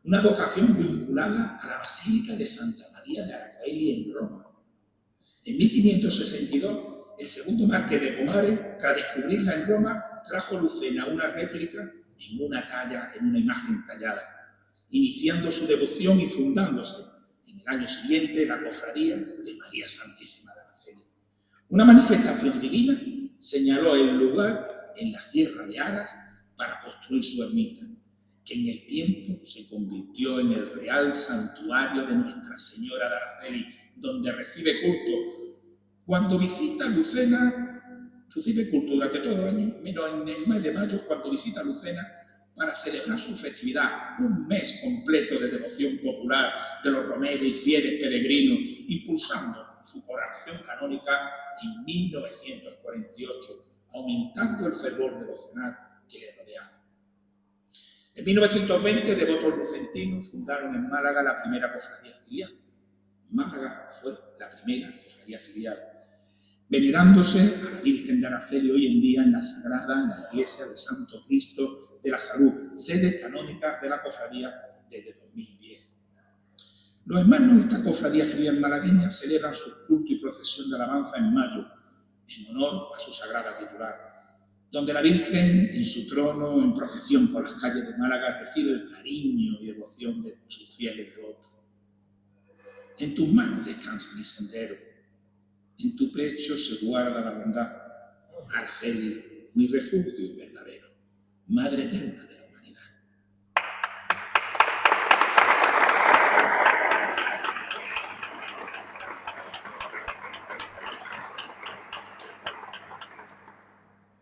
una vocación vinculada a la Basílica de Santa María de Araceli en Roma. En 1562, el segundo marqués de Pomares, tras descubrirla en Roma, trajo a Lucena una réplica en una talla, en una imagen tallada, iniciando su devoción y fundándose en el año siguiente la cofradía de María Santísima de Araceli. Una manifestación divina señaló el lugar en la Sierra de Aras para construir su ermita, que en el tiempo se convirtió en el Real Santuario de Nuestra Señora de Araceli, donde recibe culto. Cuando visita Lucena, recibe culto durante todo el año, menos en el mes de mayo, cuando visita Lucena para celebrar su festividad, un mes completo de devoción popular de los romeros y fieles peregrinos, impulsando su coronación canónica en 1948, aumentando el fervor devocional que le rodeaba. En 1920, devotos lucentinos fundaron en Málaga la primera cofradía filial. Málaga fue la primera cofradía filial, venerándose a la Virgen de Araceli hoy en día en la iglesia de Santo Cristo de la Salud, sede canónica de la cofradía desde 2010. Los hermanos de esta cofradía filial malagueña celebran su culto y procesión de alabanza en mayo, en honor a su sagrada titular, donde la Virgen, en su trono, en procesión por las calles de Málaga, recibe el cariño y devoción de sus fieles devotos. En tus manos descansa mi sendero, en tu pecho se guarda la bondad. Araceli, mi refugio verdadero, Madre eterna de la humanidad.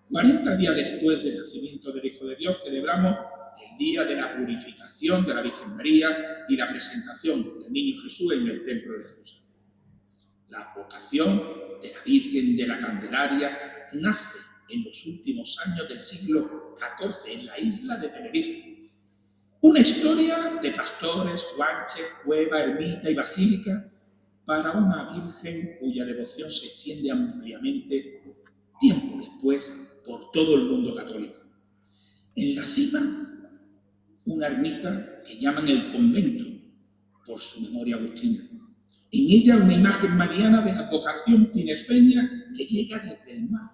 «40 días después del nacimiento del Hijo de Dios celebramos el día de la purificación de la Virgen María y la presentación del Niño Jesús en el Templo de Jerusalén. La vocación de la Virgen de la Candelaria nace en los últimos años del siglo XIV en la isla de Tenerife. Una historia de pastores, guanches, cueva, ermita y basílica para una Virgen cuya devoción se extiende ampliamente tiempo después por todo el mundo católico. En la cima, una ermita que llaman el convento, por su memoria agustina. En ella una imagen mariana de advocación tinerfeña que llega desde el mar.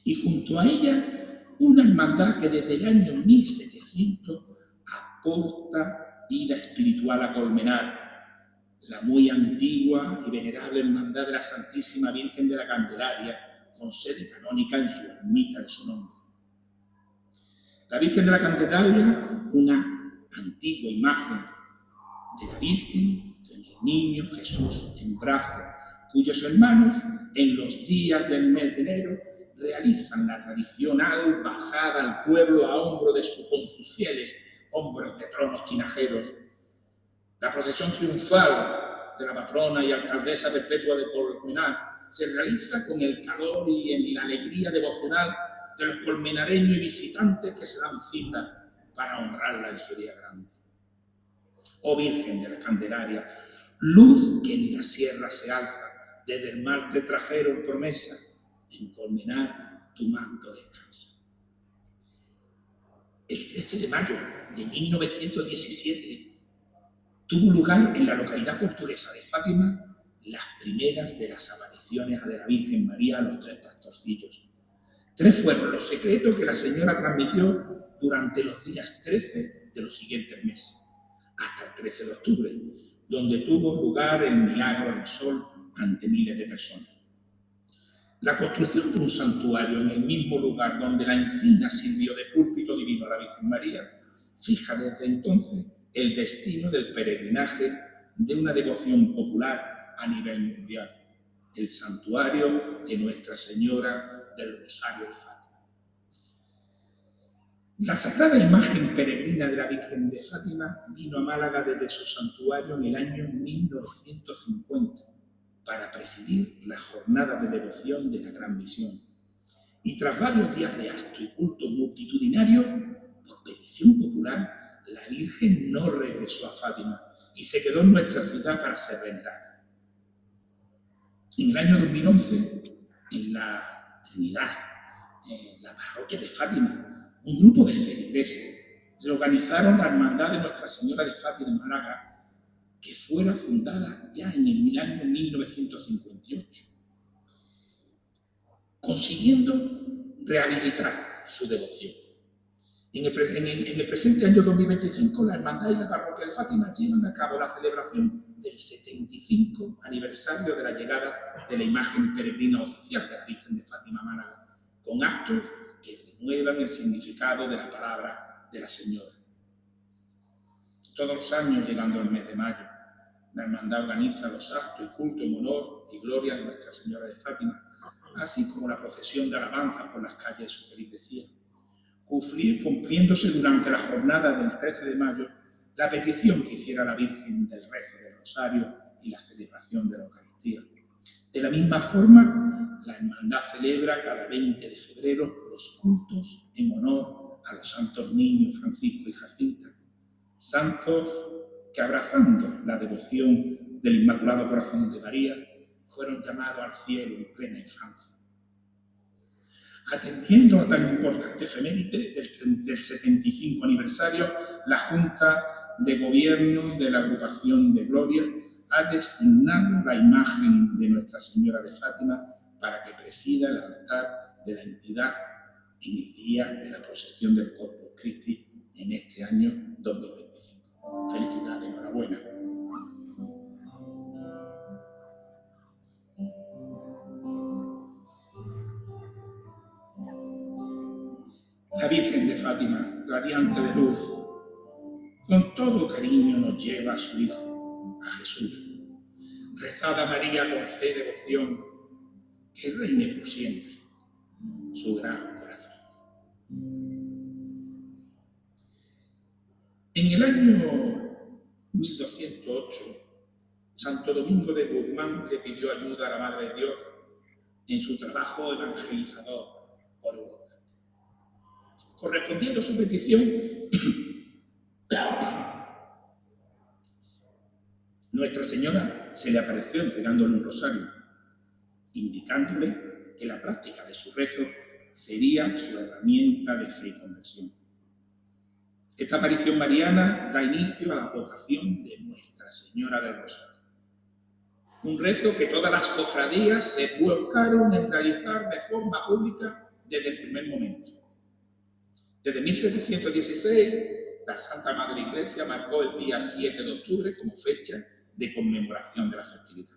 Y junto a ella, una hermandad que desde el año 1700 aporta vida espiritual a Colmenar, la muy antigua y venerable Hermandad de la Santísima Virgen de la Candelaria, con sede canónica en su ermita de su nombre. La Virgen de la Candelaria, una antigua imagen de la Virgen, con el niño Jesús en brazos, cuyos hermanos en los días del mes de enero realizan la tradicional bajada al pueblo a hombro con sus fieles hombros de tronos tinajeros. La procesión triunfal de la patrona y alcaldesa perpetua de Colmenar se realiza con el calor y en la alegría devocional de los colmenareños y visitantes que se dan cita para honrarla en su día grande. Oh Virgen de la Candelaria, luz que en la sierra se alza, desde el mar te trajeron promesa, en Colmenar tu manto descansa. El 13 de mayo de 1917 tuvo lugar en la localidad portuguesa de Fátima las primeras de las apariciones de la Virgen María a los 3 pastorcillos. 3 fueron los secretos que la señora transmitió durante los días 13 de los siguientes meses, hasta el 13 de octubre, donde tuvo lugar el milagro del sol ante miles de personas. La construcción de un santuario en el mismo lugar donde la encina sirvió de púlpito divino a la Virgen María fija desde entonces el destino del peregrinaje de una devoción popular a nivel mundial, el santuario de Nuestra Señora del Rosario de Fátima. La sagrada imagen peregrina de la Virgen de Fátima vino a Málaga desde su santuario en el año 1950 para presidir la jornada de devoción de la Gran Misión. Y tras varios días de acto y culto multitudinario, por petición popular, la Virgen no regresó a Fátima y se quedó en nuestra ciudad para ser venerada. En el año 2011, en la Trinidad, en la parroquia de Fátima, un grupo de feligreses reorganizaron la Hermandad de Nuestra Señora de Fátima en Málaga, que fuera fundada ya en el año 1958, consiguiendo rehabilitar su devoción. En el presente año 2025, la Hermandad y la Parroquia de Fátima llevan a cabo la celebración del 75 aniversario de la llegada de la imagen peregrina oficial de la Virgen de Fátima a Málaga, con actos que renuevan el significado de la palabra de la Señora. Todos los años, llegando al mes de mayo, la Hermandad organiza los actos y cultos en honor y gloria de Nuestra Señora de Fátima, así como la procesión de alabanza por las calles de su feligresía, cumpliéndose durante la jornada del 13 de mayo la petición que hiciera la Virgen del rezo del Rosario y la celebración de la Eucaristía. De la misma forma, la Hermandad celebra cada 20 de febrero los cultos en honor a los santos niños Francisco y Jacinta, santos que, abrazando la devoción del Inmaculado Corazón de María, fueron llamados al cielo en plena infancia. Atendiendo a tan importante efeméride del 75 aniversario, la Junta de Gobierno de la Agrupación de Gloria ha designado la imagen de Nuestra Señora de Fátima para que presida el altar de la entidad en el día de la procesión del Corpus Christi en este año 2025. Felicidades, enhorabuena. La Virgen de Fátima, radiante de luz, con todo cariño nos lleva a su Hijo, a Jesús. Rezada María con fe y devoción, que reine por siempre su gran corazón. En el año 1208, Santo Domingo de Guzmán le pidió ayuda a la Madre de Dios en su trabajo evangelizador por Europa. Correspondiendo a su petición, Nuestra Señora se le apareció entregándole un rosario, indicándole que la práctica de su rezo sería su herramienta de fe y conversión. Esta aparición mariana da inicio a la vocación de Nuestra Señora del Rosario. Un rezo que todas las cofradías se volcaron en realizar de forma pública desde el primer momento. Desde 1716, la Santa Madre Iglesia marcó el día 7 de octubre como fecha de conmemoración de la festividad.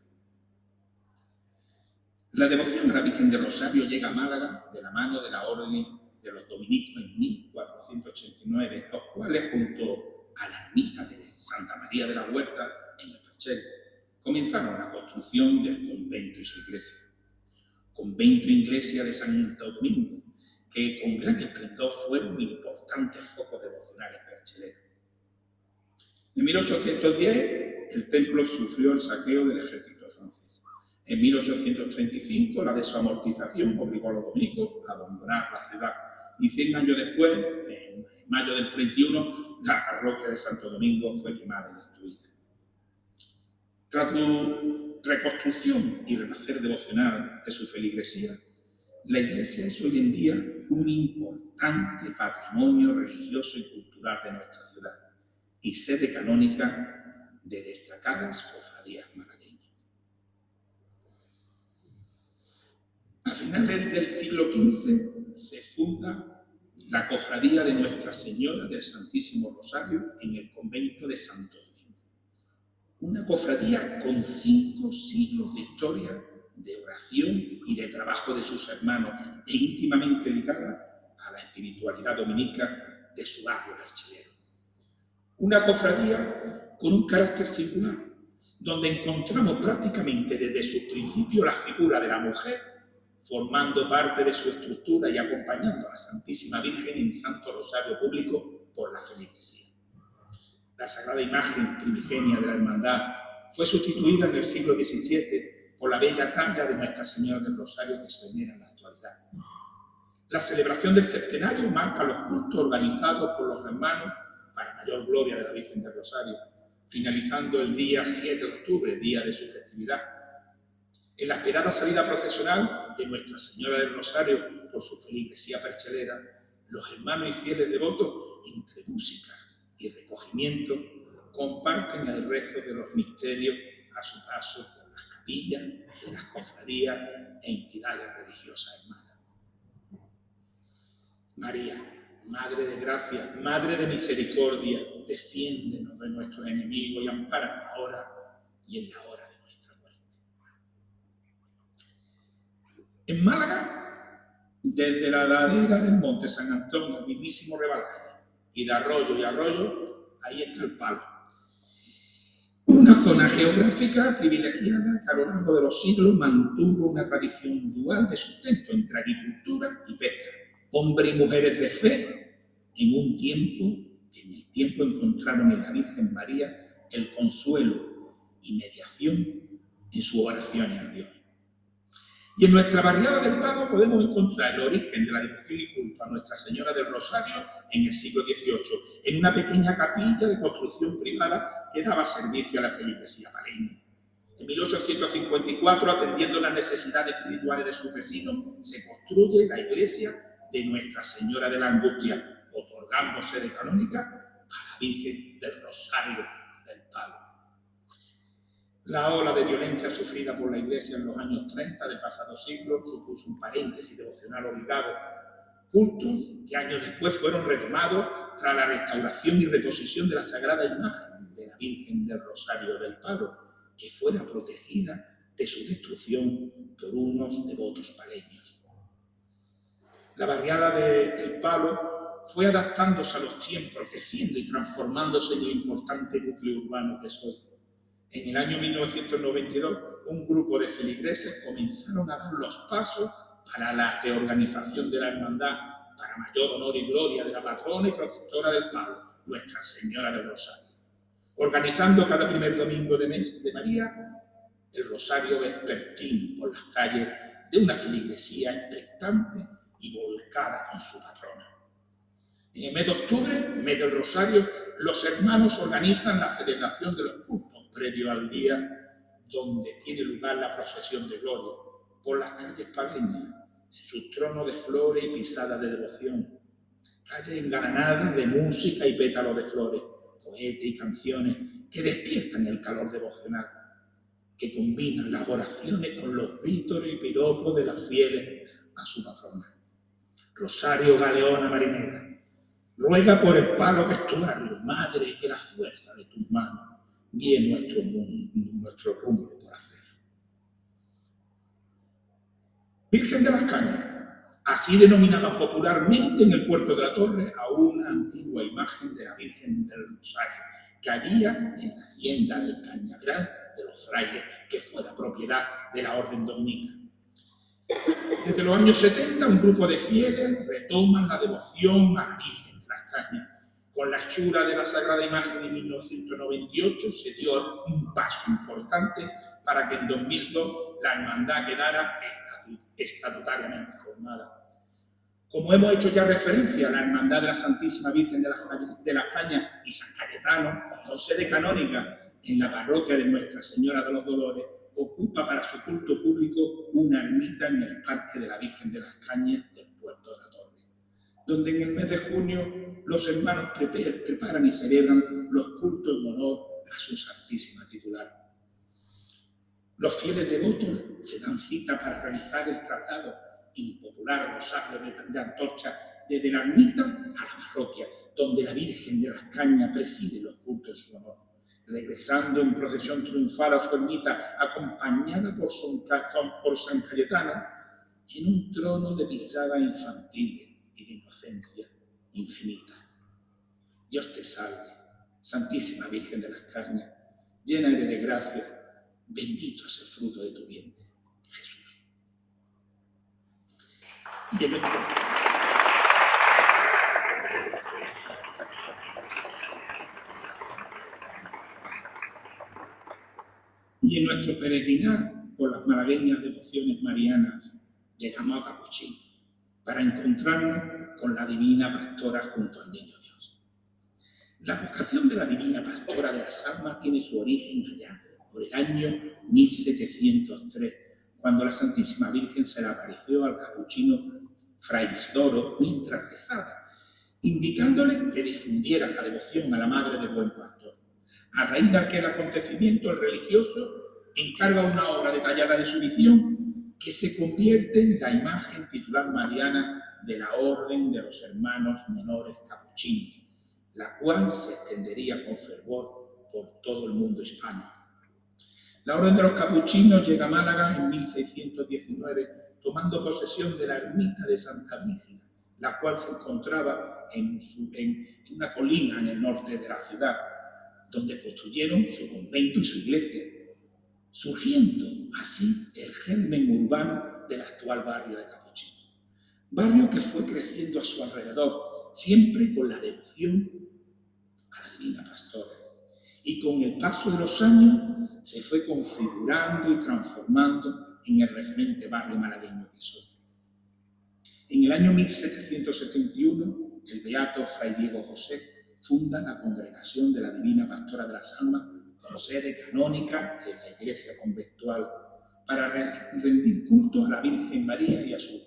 La devoción a la Virgen del Rosario llega a Málaga de la mano de la Orden de los Dominicos en 1489, los cuales, junto a la ermita de Santa María de la Huerta, en el Perchel, comenzaron la construcción del convento y su iglesia. Convento e iglesia de Santo Domingo, que con gran esplendor fueron importantes focos devocionales percheleros. En 1810, el templo sufrió el saqueo del ejército francés. En 1835, la desamortización obligó a los dominicos a abandonar la ciudad. Y 100 años después, en mayo del 31, la parroquia de Santo Domingo fue quemada y destruida. Tras su reconstrucción y renacer devocional de su feligresía, la iglesia es hoy en día un importante patrimonio religioso y cultural de nuestra ciudad y sede canónica de destacadas cofradías malagueñas. A finales del siglo XV se funda la cofradía de Nuestra Señora del Santísimo Rosario en el convento de Santo Domingo. Una cofradía con 5 siglos de historia, de oración y de trabajo de sus hermanos e íntimamente ligada a la espiritualidad dominica de su barrio perchelero. Una cofradía con un carácter singular, donde encontramos prácticamente desde su principio la figura de la mujer formando parte de su estructura y acompañando a la Santísima Virgen en Santo Rosario Público por la feligresía. La sagrada imagen primigenia de la hermandad fue sustituida en el siglo XVII por la bella talla de Nuestra Señora del Rosario que se venera en la actualidad. La celebración del septenario marca los cultos organizados por los hermanos para mayor gloria de la Virgen del Rosario, finalizando el día 7 de octubre, día de su festividad. En la esperada salida procesional de Nuestra Señora del Rosario por su feligresía perchelera, los hermanos y fieles devotos, entre música y recogimiento, comparten el rezo de los misterios a su paso por las capillas de las cofradías e entidades religiosas hermanas. María, Madre de gracia, Madre de misericordia, defiéndenos de nuestros enemigos y ampáranos ahora y en la hora de nuestra muerte. En Málaga, desde la ladera del Monte San Antonio al mismísimo Rebalaje, y de arroyo y arroyo, ahí está el Palo. Una zona geográfica privilegiada que a lo largo de los siglos mantuvo una tradición dual de sustento entre agricultura y pesca. Hombres y mujeres de fe en un tiempo que en el tiempo encontraron en la Virgen María el consuelo y mediación en sus oraciones a Dios. Y en nuestra barriada del Prado podemos encontrar el origen de la devoción y culto a Nuestra Señora del Rosario en el siglo XVIII, en una pequeña capilla de construcción privada que daba servicio a la feligresía paleña. En 1854, atendiendo las necesidades espirituales de sus vecinos, se construye la iglesia de Nuestra Señora de la Angustia, otorgando sede canónica a la Virgen del Rosario del Palo. La ola de violencia sufrida por la Iglesia en los años 30 del pasado siglo supuso un paréntesis devocional obligado, cultos que años después fueron retomados tras la restauración y reposición de la sagrada imagen de la Virgen del Rosario del Palo, que fuera protegida de su destrucción por unos devotos paleños. La barriada del Palo fue adaptándose a los tiempos, creciendo y transformándose en el importante núcleo urbano que es hoy. En el año 1992, un grupo de feligreses comenzaron a dar los pasos para la reorganización de la hermandad, para mayor honor y gloria de la patrona y protectora del Palo, Nuestra Señora del Rosario. Organizando cada primer domingo de mes de María, el rosario vespertino por las calles de una feligresía expectante y volcada en su patrona. En el mes de octubre, mes del Rosario, los hermanos organizan la celebración de los cultos previo al día donde tiene lugar la procesión de gloria por las calles paleñas, sus tronos de flores y pisadas de devoción, calles engalanadas de música y pétalos de flores, cohetes y canciones que despiertan el calor devocional, que combinan las oraciones con los gritos y piropos de las fieles a su patrona. Rosario Galeona Marinera, ruega por el Palo vestuario, Madre, que la fuerza de tus manos guíe nuestro rumbo por hacer. Virgen de las Cañas, así denominaban popularmente en el puerto de la Torre a una antigua imagen de la Virgen del Rosario, que había en la hacienda del Cañaveral de los frailes, que fue la propiedad de la Orden Dominica. Desde los años 70, un grupo de fieles retoman la devoción a la Virgen de las Cañas. Con la hechura de la Sagrada Imagen en 1998 se dio un paso importante para que en 2002 la hermandad quedara estatutariamente formada. Como hemos hecho ya referencia, la Hermandad de la Santísima Virgen de las Cañas y San Cayetano, con sede canónica en la parroquia de Nuestra Señora de los Dolores, ocupa para su culto público una ermita en el Parque de la Virgen de las Cañas del puerto de la Torre, donde en el mes de junio los hermanos preparan y celebran los cultos en honor a su Santísima Titular. Los fieles devotos se dan cita para realizar el traslado impopular rosario de antorcha desde la ermita a la parroquia, donde la Virgen de las Cañas preside los cultos en su honor, regresando en procesión triunfal a su ermita, acompañada por San Cayetano, en un trono de pisada infantil y de inocencia infinita. Dios te salve, Santísima Virgen de las Cañas, llena eres de gracia, bendito es el fruto de tu vientre, Jesús. Y en nuestro peregrinar por las malagueñas devociones marianas llegamos a Capuchino para encontrarnos con la Divina Pastora junto al Niño Dios. La vocación de la Divina Pastora de las Almas tiene su origen allá, por el año 1703, cuando la Santísima Virgen se le apareció al capuchino Fray Isidoro mientras rezaba, indicándole que difundiera la devoción a la Madre del Buen Pastor. A raíz de aquel acontecimiento, el religioso encarga una obra detallada de su misión que se convierte en la imagen titular mariana de la Orden de los Hermanos Menores Capuchinos, la cual se extendería con fervor por todo el mundo hispano. La Orden de los Capuchinos llega a Málaga en 1619, tomando posesión de la ermita de Santa Brígida, la cual se encontraba en una colina en el norte de la ciudad, donde construyeron su convento y su iglesia, surgiendo así el germen urbano del actual barrio de Capuchinos. Barrio que fue creciendo a su alrededor, siempre con la devoción a la Divina Pastora. Y con el paso de los años se fue configurando y transformando en el referente barrio malagueño que soy. En el año 1771, el beato Fray Diego José funda la Congregación de la Divina Pastora de las Almas con sede canónica en la iglesia conventual para rendir culto a la Virgen María y a su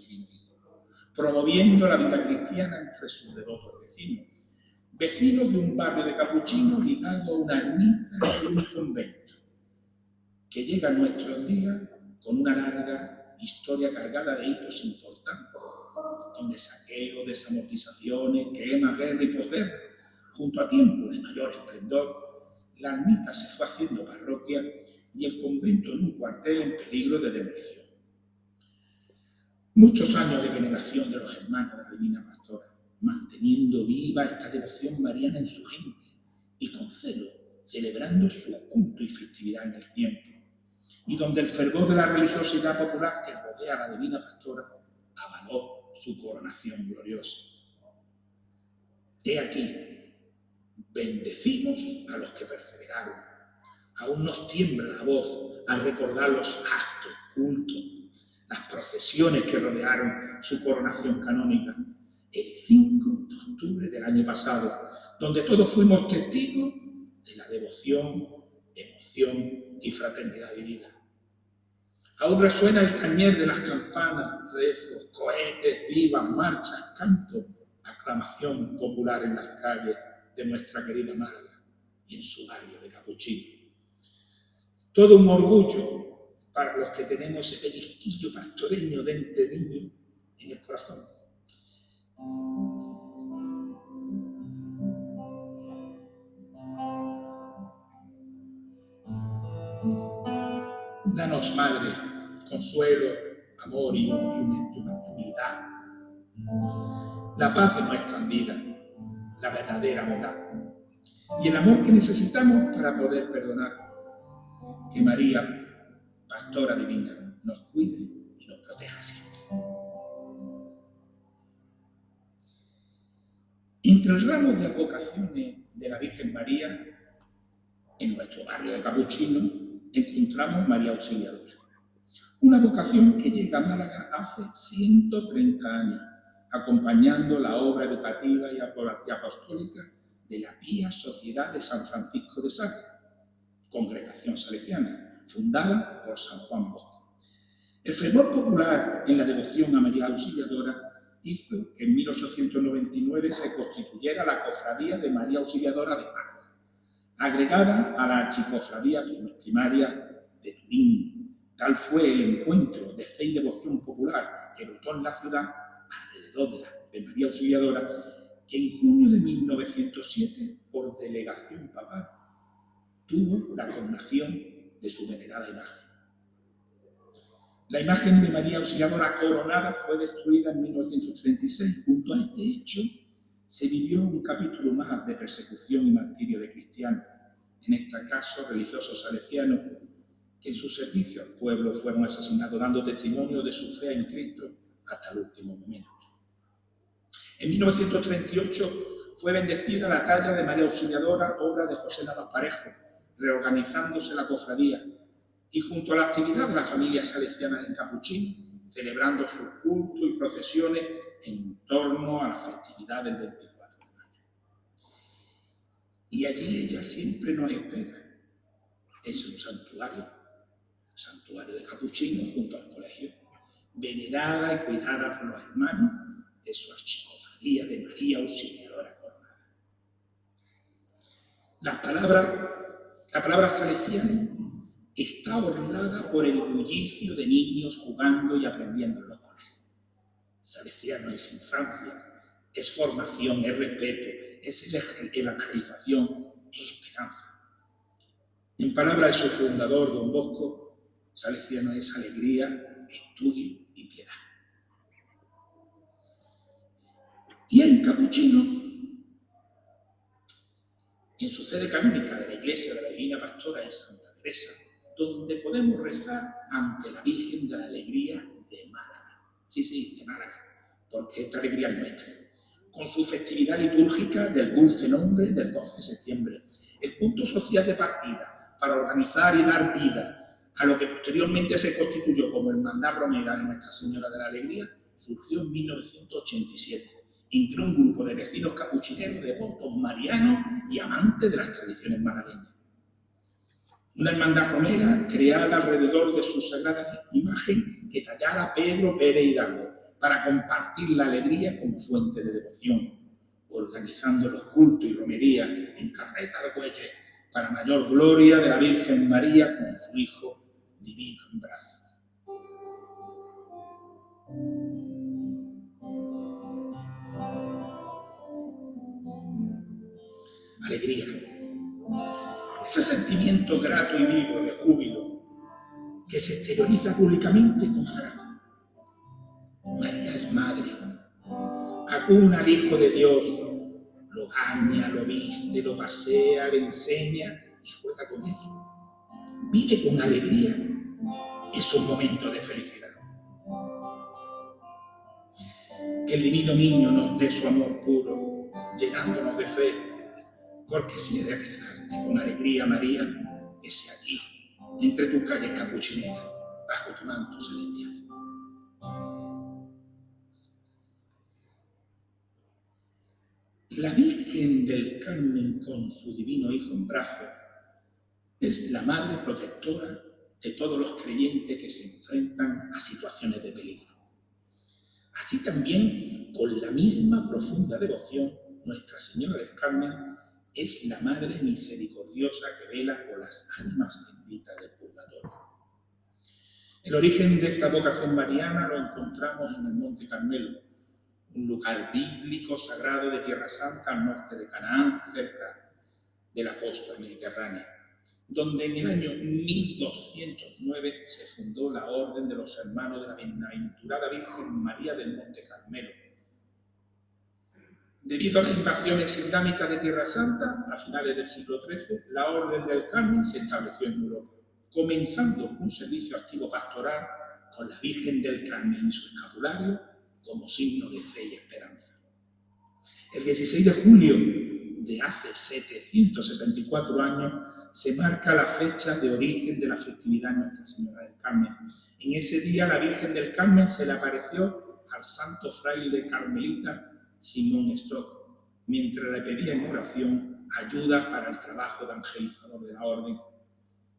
divino Hijo, promoviendo la vida cristiana entre sus devotos vecinos de un barrio de capuchinos ligado a una ermita y un convento, que llega a nuestros días con una larga historia cargada de hitos importantes, donde saqueos, desamortizaciones, quemas, guerra y posguerra, junto a tiempos de mayor esplendor, la ermita se fue haciendo parroquia y el convento en un cuartel en peligro de demolición. Muchos años de veneración de los hermanos de la Divina Pastora, manteniendo viva esta devoción mariana en su gente y con celo, celebrando su culto y festividad en el tiempo, y donde el fervor de la religiosidad popular que rodea a la Divina Pastora avaló su coronación gloriosa. He aquí, bendecimos a los que perseveraron. Aún nos tiembla la voz al recordar los actos, cultos, las procesiones que rodearon su coronación canónica el 5 de octubre del año pasado, donde todos fuimos testigos de la devoción, emoción y fraternidad vivida. Aún resuena el tañer de las campanas, rezos, cohetes, vivas, marchas, cantos, aclamación popular en las calles de nuestra querida Málaga y en su barrio de Capuchino. Todo un orgullo para los que tenemos ese pellizquillo pastoreño de niño en el corazón. Danos, Madre, consuelo, amor y humildad. La paz de nuestras vidas, la verdadera bondad y el amor que necesitamos para poder perdonar. Que María, Pastora Divina, nos cuide y nos proteja siempre. Entre el ramo de advocaciones de la Virgen María, en nuestro barrio de Capuchinos, encontramos María Auxiliadora. Una vocación que llega a Málaga hace 130 años, acompañando la obra educativa y apostólica de la Pía Sociedad de San Francisco de Sales, congregación salesiana, fundada por San Juan Bosco. El fervor popular en la devoción a María Auxiliadora hizo que en 1899 se constituyera la Cofradía de María Auxiliadora de Málaga, agregada a la Archicofradía Primaria de Turín. Tal fue el encuentro de fe y devoción popular que brotó en la ciudad alrededor de María Auxiliadora, que en junio de 1907, por delegación papal, tuvo la coronación de su venerada imagen. La imagen de María Auxiliadora coronada fue destruida en 1936. Junto a este hecho se vivió un capítulo más de persecución y martirio de cristianos, en este caso religiosos salesianos, que en su servicio al pueblo fueron asesinados, dando testimonio de su fe en Cristo hasta el último momento. En 1938 fue bendecida la talla de María Auxiliadora, obra de José Navas Parejo, reorganizándose la cofradía, y junto a la actividad de la familia salesiana en Capuchín, celebrando sus cultos y procesiones en torno a la festividad del 24 de mayo. Y allí ella siempre nos espera. Es un santuario de capuchinos junto al colegio, venerada y cuidada por los hermanos de su archicofradía de María Auxiliadora Coronada. La palabra salesiano está orlada por el bullicio de niños jugando y aprendiendo en los colegios. Salesiano es infancia, es formación, es respeto, es evangelización, es esperanza. En palabras de su fundador, don Bosco, salesiano es alegría, estudio y piedad. Y en Capuchino, en su sede canónica de la Iglesia de la Divina Pastora de Santa Teresa, donde podemos rezar ante la Virgen de la Alegría de Málaga. Sí, de Málaga, porque esta alegría es nuestra. Con su festividad litúrgica del dulce nombre del 12 de septiembre, el punto social de partida para organizar y dar vida a lo que posteriormente se constituyó como Hermandad Romera de Nuestra Señora de la Alegría, surgió en 1987, entre un grupo de vecinos capuchineros devotos marianos y amantes de las tradiciones malagueñas. Una hermandad romera creada alrededor de su sagrada imagen que tallara Pedro Pérez Hidalgo para compartir la alegría como fuente de devoción, organizando los cultos y romerías en carreta de bueyes para mayor gloria de la Virgen María con su Hijo divino en brazos. Alegría. Ese sentimiento grato y vivo de júbilo que se exterioriza públicamente con agrado. María es madre, acuna al Hijo de Dios, lo baña, lo viste, lo pasea, le enseña y juega con él. Vive con alegría esos momentos de felicidad. Que el divino niño nos dé su amor puro, llenándonos de fe, porque si he de rezarte con alegría, María, que sea allí, entre tus calles capuchineras, bajo tu manto celestial. La Virgen del Carmen con su divino Hijo en brazos es la madre protectora de todos los creyentes que se enfrentan a situaciones de peligro. Así también, con la misma profunda devoción, Nuestra Señora del Carmen es la Madre misericordiosa que vela por las ánimas benditas del purgatorio. El origen de esta vocación mariana lo encontramos en el Monte Carmelo, un lugar bíblico sagrado de Tierra Santa al norte de Canaán, cerca de la costa mediterránea. donde en el año 1209 se fundó la Orden de los Hermanos de la Bienaventurada Virgen María del Monte Carmelo. Debido a las invasiones islámicas de Tierra Santa, a finales del siglo XIII, la Orden del Carmen se estableció en Europa, comenzando un servicio activo pastoral con la Virgen del Carmen y su escapulario como signo de fe y esperanza. El 16 de julio de hace 774 años se marca la fecha de origen de la festividad de Nuestra Señora del Carmen. En ese día la Virgen del Carmen se le apareció al santo fraile carmelita Simón Stock, mientras le pedía en oración ayuda para el trabajo evangelizador de la orden.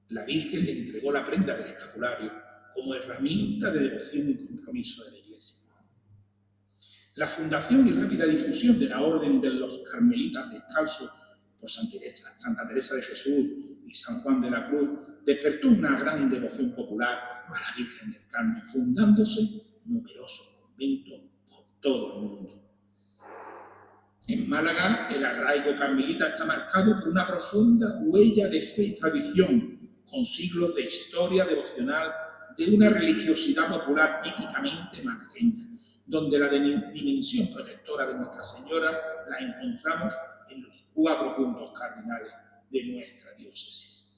La Virgen le entregó la prenda del escapulario como herramienta de devoción y compromiso de la Iglesia. La fundación y rápida difusión de la Orden de los Carmelitas Descalzos por Santa Teresa de Jesús y San Juan de la Cruz despertó una gran devoción popular a la Virgen del Carmen, fundándose numerosos conventos por todo el mundo. En Málaga, el arraigo carmelita está marcado por una profunda huella de fe y tradición, con siglos de historia devocional de una religiosidad popular típicamente malagueña, donde la dimensión protectora de Nuestra Señora la encontramos en los 4 puntos cardinales de nuestra diócesis.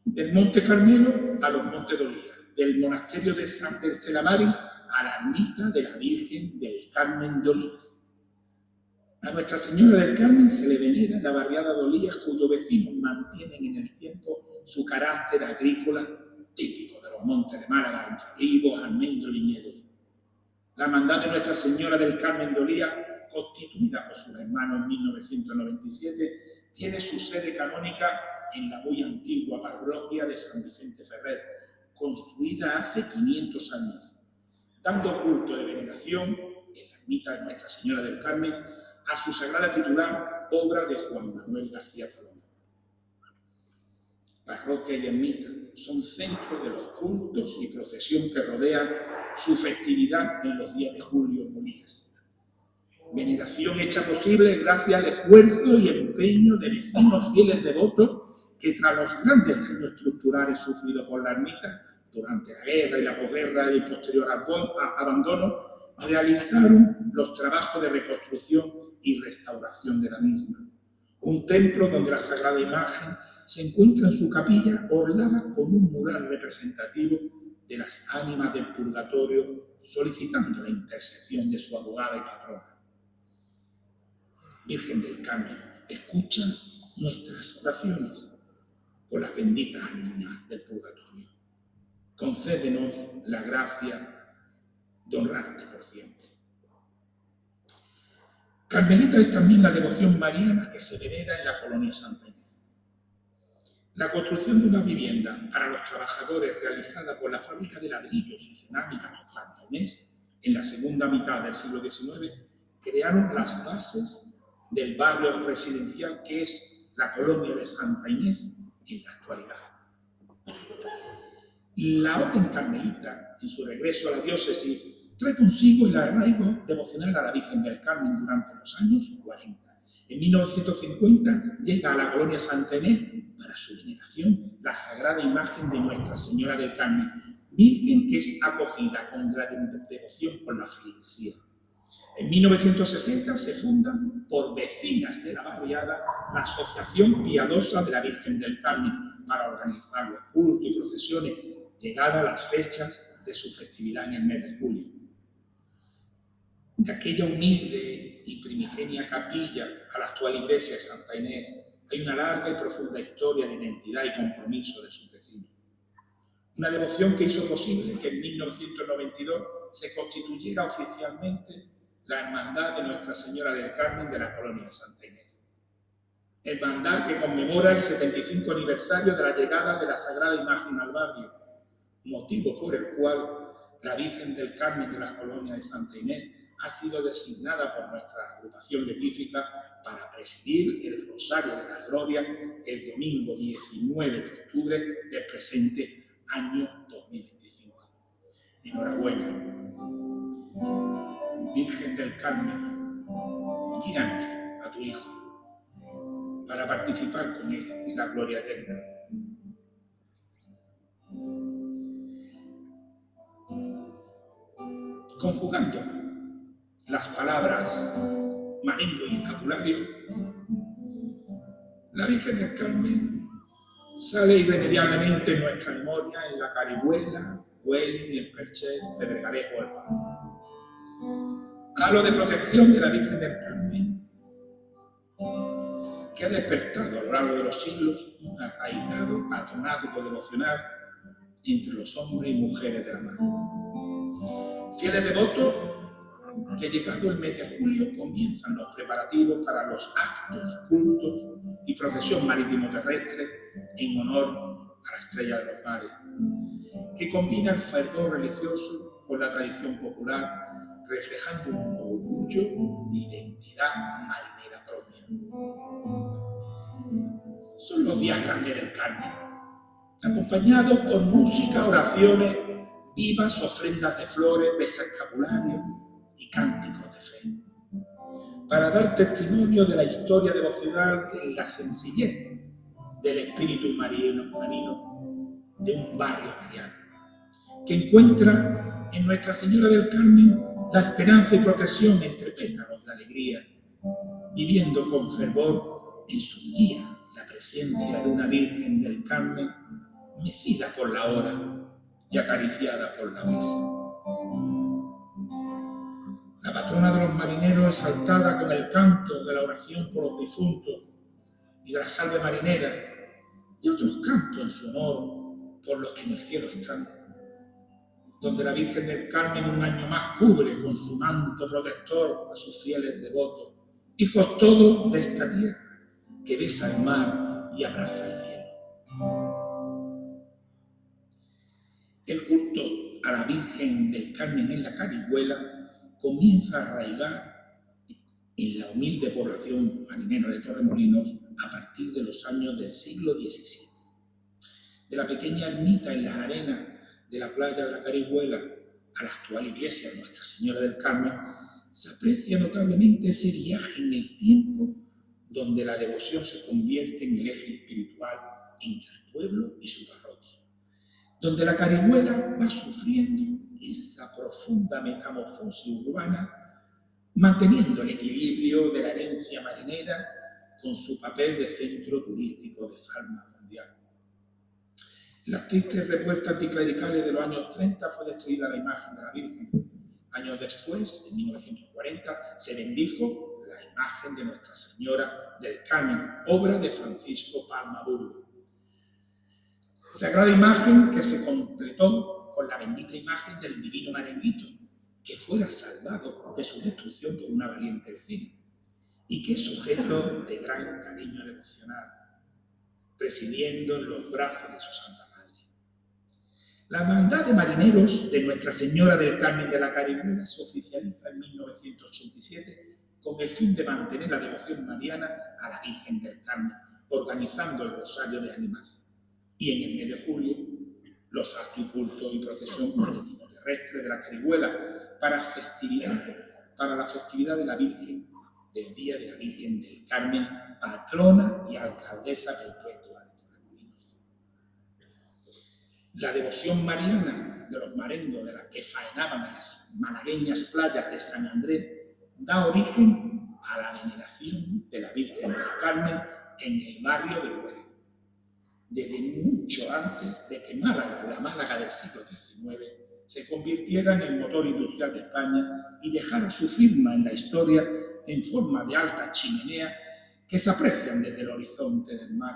Del Monte Carmelo a los Montes de Olía, del monasterio de Santa Estela Maris a la ermita de la Virgen del Carmen de Olías. A Nuestra Señora del Carmen se le venera en la barriada de Olías, cuyos vecinos mantienen en el tiempo su carácter agrícola típico de los montes de Málaga, entre olivos, almendros, viñedos. La hermandad de Nuestra Señora del Carmen de Olías, constituida por sus hermanos en 1997, tiene su sede canónica en la muy antigua parroquia de San Vicente Ferrer, construida hace 500 años, dando culto de veneración en la ermita de Nuestra Señora del Carmen a su sagrada titular, obra de Juan Manuel García Paloma. Parroquia y ermita son centros de los cultos y procesión que rodean su festividad en los días de julio en Olías. Veneración hecha posible gracias al esfuerzo y empeño de vecinos fieles devotos que, tras los grandes daños estructurales sufridos por la ermita durante la guerra y la posguerra y el posterior abandono, realizaron los trabajos de reconstrucción y restauración de la misma. Un templo donde la Sagrada Imagen se encuentra en su capilla orlada con un mural representativo de las ánimas del purgatorio, solicitando la intercesión de su abogada y patrona. Virgen del Carmen, escucha nuestras oraciones por las benditas ánimas del purgatorio. Concédenos la gracia de honrarte por siempre. Carmelita es también la devoción mariana que se venera en la colonia Santa Inés. La construcción de una vivienda para los trabajadores realizada por la fábrica de ladrillos y cerámica Santa Inés en la segunda mitad del siglo XIX crearon las bases del barrio residencial que es la colonia de Santa Inés en la actualidad. La orden carmelita, en su regreso a la diócesis, trae consigo el arraigo devocional a la Virgen del Carmen durante los años 40. En 1950 llega a la colonia Santa Inés para su veneración la sagrada imagen de Nuestra Señora del Carmen, Virgen que es acogida con gran devoción por la feligresía. En 1960 se funda por vecinas de la barriada la Asociación Piadosa de la Virgen del Carmen para organizar los cultos y procesiones llegadas las fechas de su festividad en el mes de julio. De aquella humilde y primigenia capilla a la actual iglesia de Santa Inés hay una larga y profunda historia de identidad y compromiso de sus vecinos. Una devoción que hizo posible que en 1992 se constituyera oficialmente la Hermandad de Nuestra Señora del Carmen de la colonia de Santa Inés. Hermandad que conmemora el 75 aniversario de la llegada de la Sagrada Imagen al barrio, motivo por el cual la Virgen del Carmen de la colonia de Santa Inés ha sido designada por nuestra agrupación beatífica para presidir el Rosario de la Gloria el domingo 19 de octubre del presente año 2025. Enhorabuena. Virgen del Carmen, guíanos a tu Hijo. para participar con Él en la gloria eterna. Conjugando las palabras marengo y escapulario, la Virgen del Carmen sale irremediablemente en nuestra memoria en la Carihuela, Huelin, el Perchet, Pedregalejo, el Pan. Halo de protección de la Virgen del Carmen, que ha despertado a lo largo de los siglos un arraigado patronazgo devocional entre los hombres y mujeres de la mano. Fieles devotos que, llegado el mes de julio, comienzan los preparativos para los actos, cultos y procesión marítimo-terrestre en honor a la estrella de los mares, que combina el fervor religioso con la tradición popular, reflejando un orgullo de identidad marinera propia. Son los días grandes del Carmen, acompañados por música, oraciones, vivas ofrendas de flores, escapularios y cánticos de fe, para dar testimonio de la historia devocional en la sencillez del espíritu marino de un barrio mariano, que encuentra en Nuestra Señora del Carmen la esperanza y protección entre pétalos de alegría, viviendo con fervor en sus días la presencia de una Virgen del Carmen mecida por la hora y acariciada por la brisa. La patrona de los marineros, exaltada con el canto de la oración por los difuntos y de la salve marinera, y otros cantos en su honor por los que en el cielo están, donde la Virgen del Carmen un año más cubre con su manto protector a sus fieles devotos, hijos todos de esta tierra que besa el mar y abraza el cielo. El culto a la Virgen del Carmen en la Carihuela comienza a arraigar en la humilde población marinera de Torremolinos a partir de los años del siglo XVII. De la pequeña ermita en las arenas de la playa de la Carihuela a la actual iglesia de Nuestra Señora del Carmen, se aprecia notablemente ese viaje en el tiempo donde la devoción se convierte en el eje espiritual entre el pueblo y su parroquia, donde la Carihuela va sufriendo esa profunda metamorfosis urbana, manteniendo el equilibrio de la herencia marinera con su papel de centro turístico de fama mundial. En las tristes revueltas anticlericales de los años 30 fue destruida la imagen de la Virgen. Años después, en 1940, se bendijo la imagen de Nuestra Señora del Carmen, obra de Francisco Palma Burgo. Sagrada imagen que se completó con la bendita imagen del divino Marenguito, que fuera salvado de su destrucción por una valiente vecina, y que es objeto de gran cariño devocional, presidiendo en los brazos de su Santa Madre. La Hermandad de Marineros de Nuestra Señora del Carmen de la Carihuela se oficializa en 1987 con el fin de mantener la devoción mariana a la Virgen del Carmen, organizando el Rosario de Ánimas. Y en el mes de julio, los actos y cultos y procesión marítimo terrestre de la Carihuela para la festividad de la Virgen, del Día de la Virgen del Carmen, patrona y alcaldesa perpetua de Torremolinos. La devoción mariana de los marengos de las que faenaban en las malagueñas playas de San Andrés da origen a la veneración de la Virgen del Carmen en el barrio de Huelin, desde mucho antes de que Málaga, la Málaga del siglo XIX, se convirtiera en el motor industrial de España y dejara su firma en la historia en forma de altas chimeneas que se aprecian desde el horizonte del mar,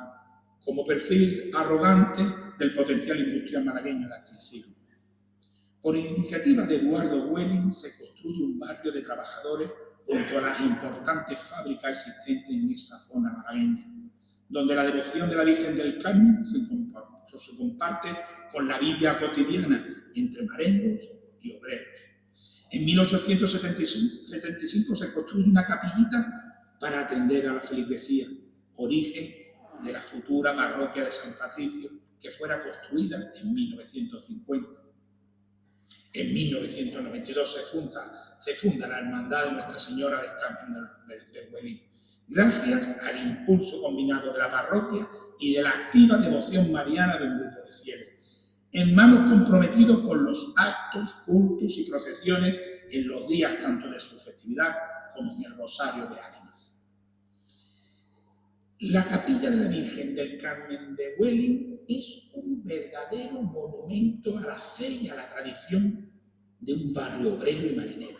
como perfil arrogante del potencial industrial malagueño de aquel siglo. Por iniciativa de Eduardo Huelin se construye un barrio de trabajadores junto a las importantes fábricas existentes en esa zona malagueña, donde la devoción de la Virgen del Carmen se comparte con la vida cotidiana entre marengos y obreros. En 1875 se construye una capillita para atender a la feligresía, origen de la futura parroquia de San Patricio, que fuera construida en 1950. En 1992 se funda la Hermandad de Nuestra Señora del Carmen de Huelin, gracias al impulso combinado de la parroquia y de la activa devoción mariana de un grupo de fieles, hermanos comprometidos con los actos, cultos y procesiones en los días tanto de su festividad como en el Rosario de Ánimas. La capilla de la Virgen del Carmen de Huelin es un verdadero monumento a la fe y a la tradición de un barrio obrero y marinero,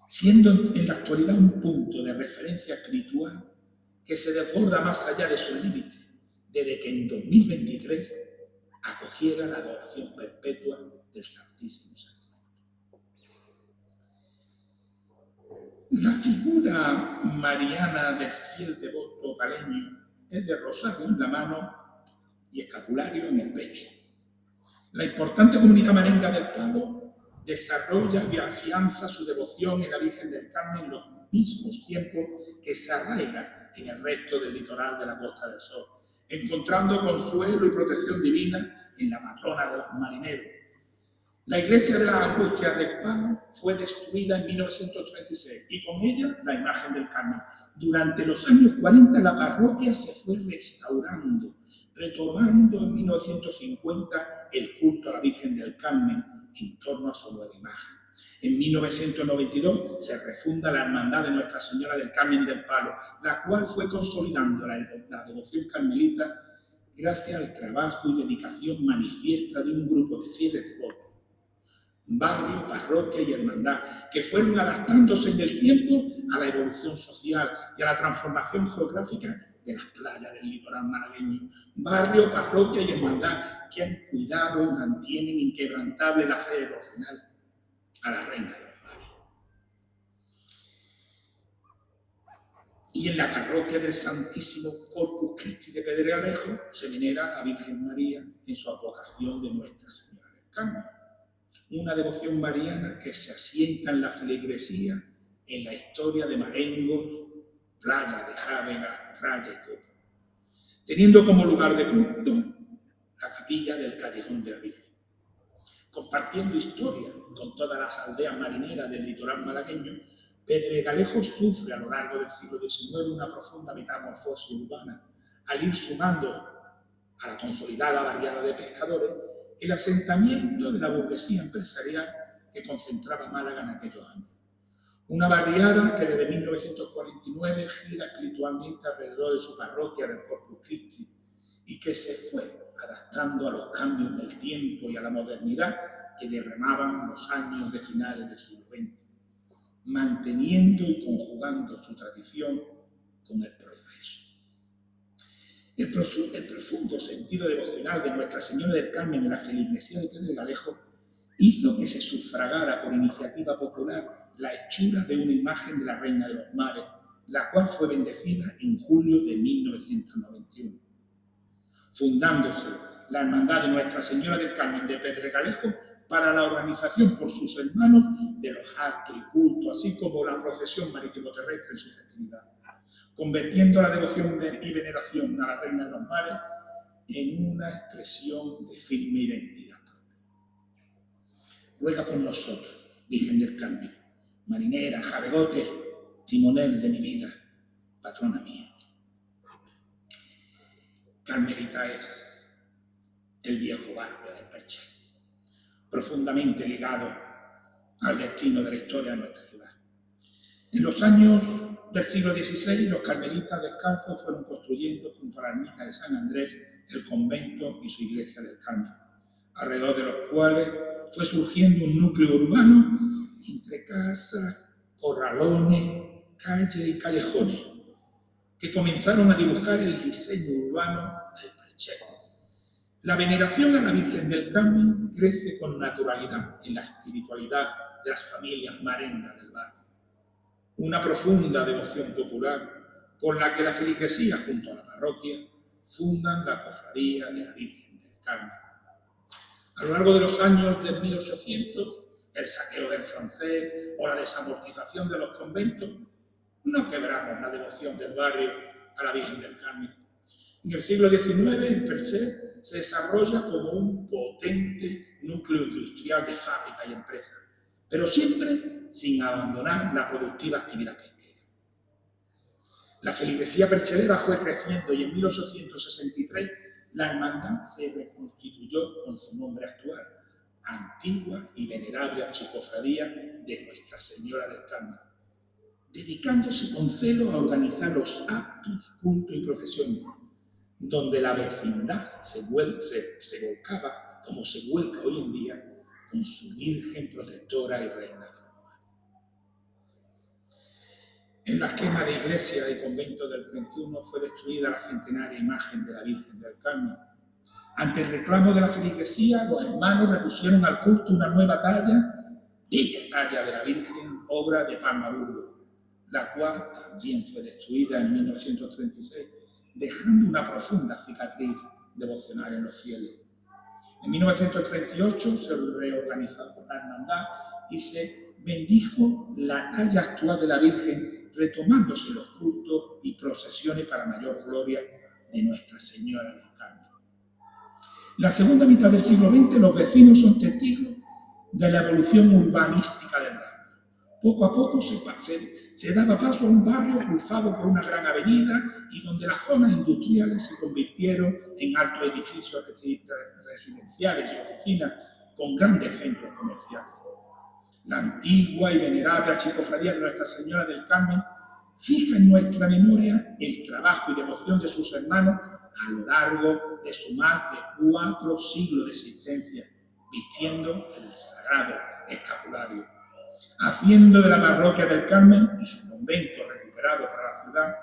siendo en la actualidad un punto de referencia espiritual que se desborda más allá de sus límites, desde que en 2023 acogiera la adoración perpetua del Santísimo Sacramento. La figura mariana del fiel devoto caleño es de rosario en la mano y escapulario en el pecho. La importante comunidad marenga del Palo desarrolla y afianza su devoción en la Virgen del Carmen en los mismos tiempos que se arraiga en el resto del litoral de la Costa del Sol, encontrando consuelo y protección divina en la patrona de los marineros. La iglesia de las Angustias del Palo fue destruida en 1936 y con ella la imagen del Carmen. Durante los años 40 la parroquia se fue restaurando, retomando en 1950 el culto a la Virgen del Carmen en torno a su nueva imagen. En 1992 se refunda la Hermandad de Nuestra Señora del Carmen del Palo, la cual fue consolidando la devoción carmelita gracias al trabajo y dedicación manifiesta de un grupo de fieles devotos, barrio, parroquia y hermandad, que fueron adaptándose en el tiempo a la evolución social y a la transformación geográfica de las playas del litoral malagueño. Barrio, parroquia y hermandad que han cuidado y mantienen inquebrantable la fe devocional a la Reina de los Mares. Y en la parroquia del Santísimo Corpus Christi de Pedregalejo se venera a la Virgen María en su advocación de Nuestra Señora del Carmen. Una devoción mariana que se asienta en la feligresía, en la historia de Marengos, Playa de Jávega, Raya y Copa, teniendo como lugar de culto la capilla del Callejón de la Virgen. Compartiendo historia con todas las aldeas marineras del litoral malagueño, Pedregalejo sufre a lo largo del siglo XIX una profunda metamorfosis urbana, al ir sumando a la consolidada barriada de pescadores el asentamiento de la burguesía empresarial que concentraba Málaga en aquellos años. Una barriada que desde 1949 gira espiritualmente alrededor de su parroquia del Corpus Christi y que se fue adaptando a los cambios del tiempo y a la modernidad que derramaban los años de finales del siglo XX, manteniendo y conjugando su tradición con el progreso. El profundo sentido devocional de Nuestra Señora del Carmen en la feligresía de Pedregalejo hizo que se sufragara por iniciativa popular la hechura de una imagen de la Reina de los Mares, la cual fue bendecida en julio de 1991. Fundándose la Hermandad de Nuestra Señora del Carmen de Pedregalejo para la organización por sus hermanos de los actos y cultos, así como la procesión marítimo-terrestre en su festividad, convirtiendo la devoción y veneración a la Reina de los Mares en una expresión de firme identidad propia. Ruega por nosotros, Virgen del Carmen, marinera, jabegote, timonel de mi vida, patrona mía. Carmelita es el viejo barrio del Perche, profundamente ligado al destino de la historia de nuestra ciudad. En los años del siglo XVI, los carmelitas descalzos fueron construyendo junto a la ermita de San Andrés el convento y su iglesia del Carmen, alrededor de los cuales fue surgiendo un núcleo urbano entre casas, corralones, calles y callejones, que comenzaron a dibujar el diseño urbano del Perche. La veneración a la Virgen del Carmen crece con naturalidad en la espiritualidad de las familias marengas del barrio. Una profunda devoción popular con la que la feligresía junto a la parroquia fundan la cofradía de la Virgen del Carmen. A lo largo de los años de 1800, el saqueo del francés o la desamortización de los conventos no quebraron la devoción del barrio a la Virgen del Carmen. En el siglo XIX, el Perche se desarrolla como un potente núcleo industrial de fábricas y empresas, pero siempre sin abandonar la productiva actividad pesquera. La feligresía perchelera fue creciendo y en 1863 la hermandad se reconstituyó con su nombre actual, Antigua y Venerable Archicofradía de Nuestra Señora del Carmen, dedicándose con celo a organizar los actos, cultos y procesiones, donde la vecindad se volcaba, como se vuelca hoy en día, con su Virgen protectora y reina. En la quema de iglesia y convento del 31 fue destruida la centenaria imagen de la Virgen del Carmen. Ante el reclamo de la feligresía, los hermanos repusieron al culto una nueva talla, bella talla de la Virgen, obra de Palma Burgo, la cual también fue destruida en 1936, dejando una profunda cicatriz devocional en los fieles. En 1938 se reorganizó la hermandad y se bendijo la talla actual de la Virgen, retomándose los cultos y procesiones para mayor gloria de Nuestra Señora del Carmen. En la segunda mitad del siglo XX, los vecinos son testigos de la evolución urbanística del barrio. Poco a poco se daba paso a un barrio cruzado por una gran avenida y donde las zonas industriales se convirtieron en altos edificios residenciales y oficinas con grandes centros comerciales. La antigua y venerable Archicofradía de Nuestra Señora del Carmen fija en nuestra memoria el trabajo y devoción de sus hermanos a lo largo de su más de 4 siglos de existencia, vistiendo el sagrado escapulario, haciendo de la parroquia del Carmen y su convento recuperado para la ciudad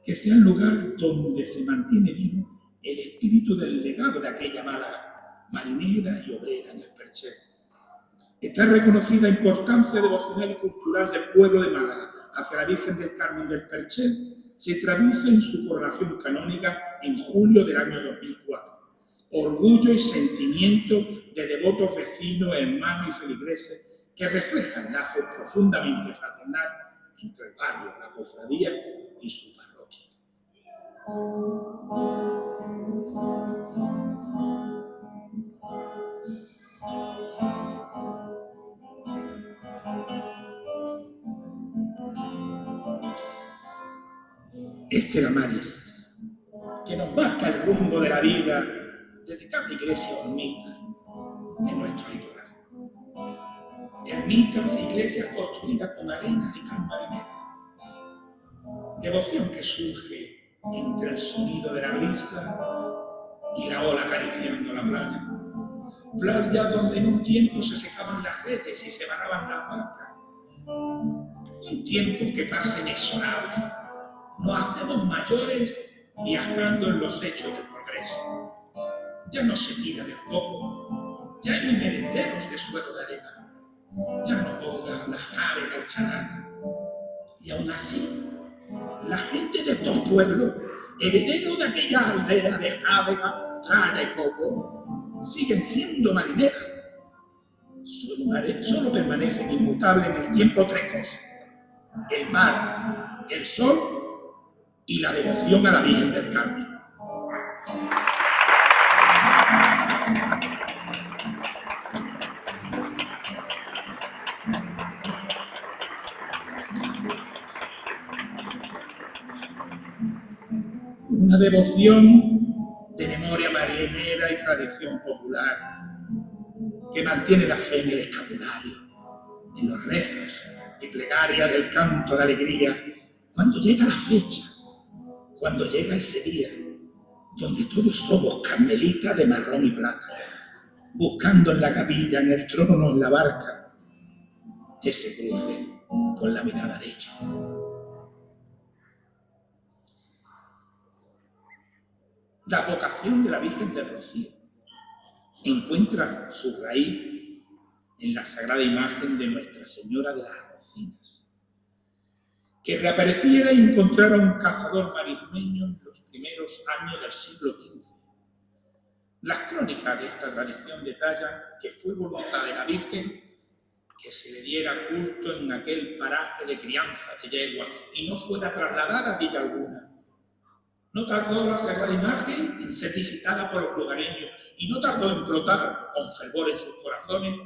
que sea el lugar donde se mantiene vivo el espíritu del legado de aquella Málaga, marinera y obrera en el Perchel. Esta reconocida importancia devocional y cultural del pueblo de Málaga hacia la Virgen del Carmen del Perchel se traduce en su coronación canónica en julio del año 2004. Orgullo y sentimiento de devotos vecinos, hermanos y feligreses que reflejan lazos profundamente fraternal entre el barrio, la cofradía y su parroquia. Este Lamaris, que nos marca el rumbo de la vida desde cada iglesia o ermita en nuestro litoral. Ermitas e iglesias construidas con arena y cal marinera. Devoción que surge entre el sonido de la brisa y la ola acariciando la playa. Playa donde en un tiempo se secaban las redes y se varaban las barcas. Un tiempo que pasa inexorable. Nos hacemos mayores viajando en los hechos del progreso. Ya no se tira del copo, ya no hay merenderos de suelo de arena, ya no boga la jávega y charana. Y aún así, la gente de estos pueblos, herederos de aquella aldea de jávega, tralla y copo, siguen siendo marineras. Solo permanecen inmutables en el tiempo 3 cosas: el mar, el sol y la devoción a la Virgen del Carmen. Una devoción de memoria marinera y tradición popular que mantiene la fe en el escapulario, en los rezos y plegarias del canto de alegría cuando llega la fecha, cuando llega ese día donde todos somos carmelitas de marrón y plata, buscando en la capilla, en el trono o en la barca, ese cruce con la mirada de ella. La vocación de la Virgen del Rocío encuentra su raíz en la sagrada imagen de Nuestra Señora de las Rocinas, que reapareciera y encontrara a un cazador marismeño en los primeros años del siglo XV. Las crónicas de esta tradición detallan que fue voluntad de la Virgen que se le diera culto en aquel paraje de crianza de yegua y no fuera trasladada a villa alguna. No tardó la sagrada imagen en ser visitada por los lugareños y no tardó en brotar con fervor en sus corazones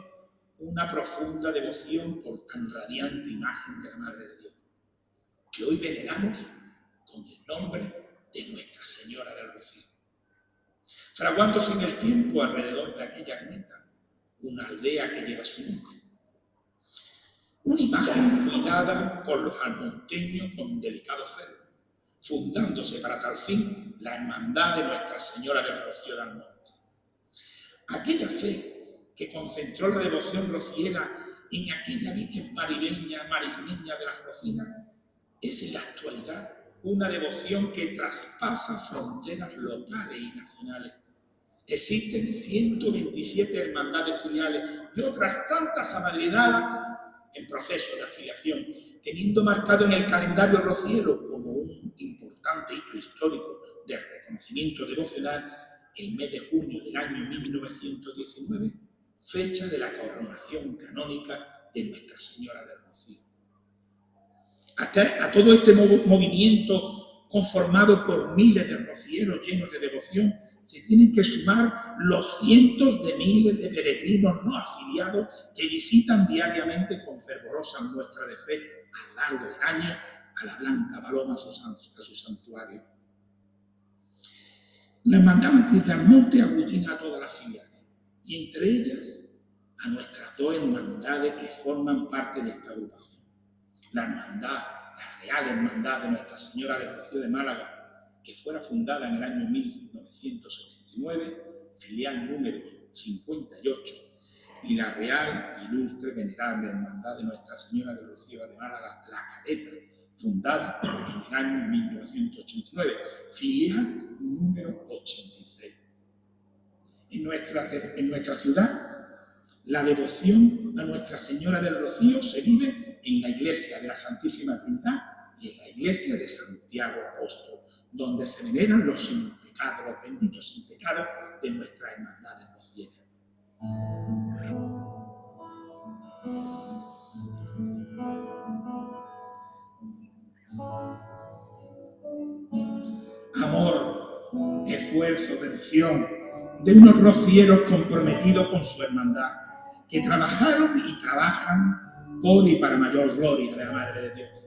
una profunda devoción por tan radiante imagen de la Madre de Dios, que hoy veneramos nombre de Nuestra Señora del Rocío, fraguándose en el tiempo alrededor de aquella ermita una aldea que lleva su nombre. Una imagen cuidada por los almonteños con delicado celo, fundándose para tal fin la hermandad de Nuestra Señora del Rocío del Norte. Aquella fe que concentró la devoción rociera en aquella Virgen marismeña de las Rocinas es en la actualidad una devoción que traspasa fronteras locales y nacionales. Existen 127 hermandades filiales y otras tantas amadrinadas en proceso de afiliación, teniendo marcado en el calendario rociero como un importante hito histórico de reconocimiento devocional el mes de junio del año 1919, fecha de la coronación canónica de Nuestra Señora del Rocío. A todo este movimiento conformado por miles de rocieros llenos de devoción, se tienen que sumar los cientos de miles de peregrinos no afiliados que visitan diariamente con fervorosa muestra de fe a lo largo del año a la Blanca Paloma, a su santuario. La Hermandad Matriz del Monte aglutina a todas las filiales y entre ellas a nuestras dos hermandades que forman parte de esta agrupación. La Real Hermandad de Nuestra Señora del Rocío de Málaga, que fuera fundada en el año 1979, filial número 58, y la Real Ilustre Venerable Hermandad de Nuestra Señora del Rocío de Málaga, La Caleta, fundada en el año 1989, filial número 86. En nuestra ciudad, la devoción a Nuestra Señora del Rocío se vive en la iglesia de la Santísima Trinidad y en la iglesia de Santiago Apóstol, donde se veneran los sin pecado, los benditos sin pecado de nuestra hermandad de rocieras. Amor, esfuerzo, devoción de unos rocieros comprometidos con su hermandad, que trabajaron y trabajan por y para mayor gloria de la Madre de Dios,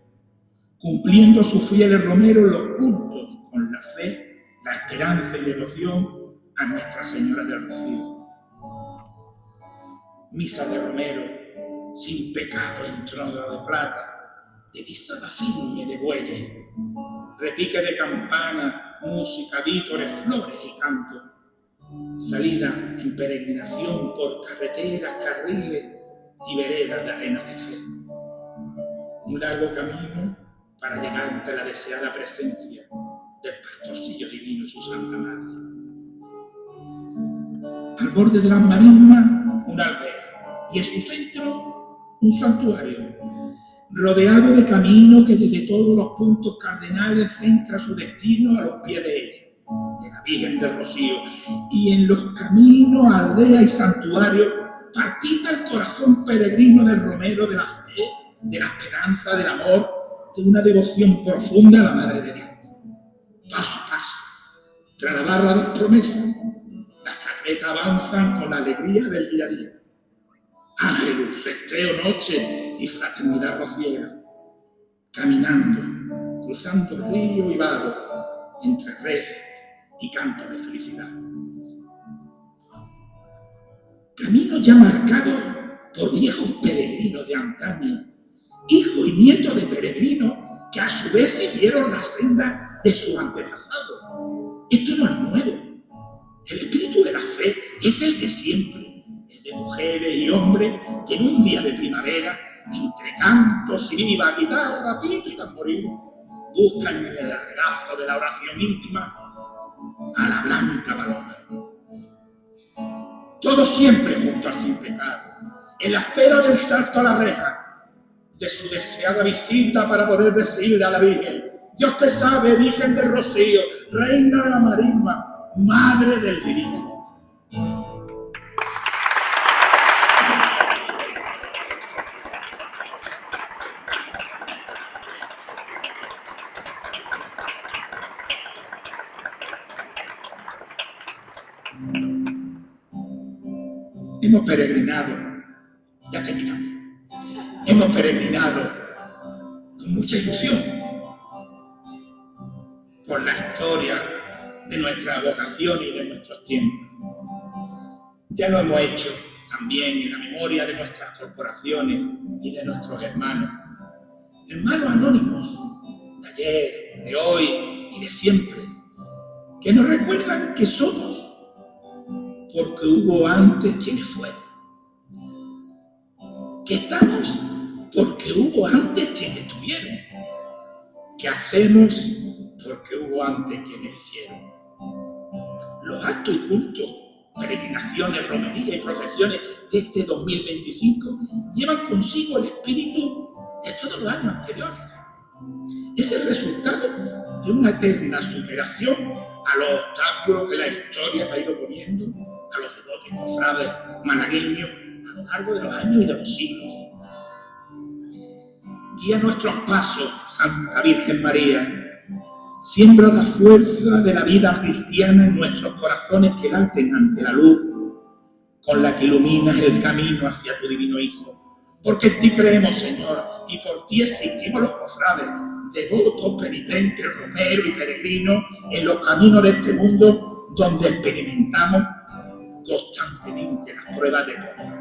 cumpliendo sus fieles romeros los cultos con la fe, la esperanza y devoción a Nuestra Señora del Rocío. Misa de romero, sin pecado en trono de plata, de visada firme de bueyes, repique de campana, música, vítores, flores y canto, salida en peregrinación por carreteras, carriles y veredas de arena de fe. Un largo camino para llegar ante la deseada presencia del pastorcillo divino y su Santa Madre. Al borde de las marismas, una aldea, y en su centro, un santuario, rodeado de caminos que desde todos los puntos cardenales centra su destino a los pies de ella, de la Virgen del Rocío, y en los caminos, aldea y santuario, palpita el corazón peregrino del romero de la fe, de la esperanza, del amor, de una devoción profunda a la Madre de Dios. Paso a paso, tras la barra de las promesas, las carretas avanzan con la alegría del día a día. Ángelus, sestreo, noche y fraternidad rociera, caminando, cruzando río y vado, entre rezo y canto de felicidad. Camino ya marcado por viejos peregrinos de antaño, hijo y nieto de peregrinos que a su vez siguieron la senda de sus antepasados. Esto no es nuevo. El espíritu de la fe es el de siempre, el de mujeres y hombres que en un día de primavera, entre cantos y vivas, guitarra, pito y tamboril, buscan en el regazo de la oración íntima a la Blanca Paloma. Todos siempre junto al sin pecado, en la espera del salto a la reja, de su deseada visita para poder decirle a la Virgen: Dios te sabe, Virgen del Rocío, Reina de la Marisma, Madre del Divino. Hemos peregrinado, ya terminamos, hemos peregrinado con mucha ilusión, con la historia de nuestra vocación y de nuestros tiempos. Ya lo hemos hecho también en la memoria de nuestras corporaciones y de nuestros hermanos anónimos de ayer, de hoy y de siempre, que nos recuerdan que somos porque hubo antes quienes fueron, que estamos porque hubo antes quienes estuvieron, que hacemos porque hubo antes quienes hicieron. Los actos y cultos, peregrinaciones, romerías y procesiones de este 2025 llevan consigo el espíritu de todos los años anteriores. Es el resultado de una eterna superación a los obstáculos que la historia ha ido poniendo a los devotos cofrades malagueños a lo largo de los años y de los siglos. Guía nuestros pasos, Santa Virgen María. Siembra la fuerza de la vida cristiana en nuestros corazones que laten ante la luz con la que iluminas el camino hacia tu divino Hijo. Porque en ti creemos, Señor, y por ti existimos los cofrades, devotos, penitentes, romeros y peregrinos en los caminos de este mundo donde experimentamos constantemente las pruebas de tu amor.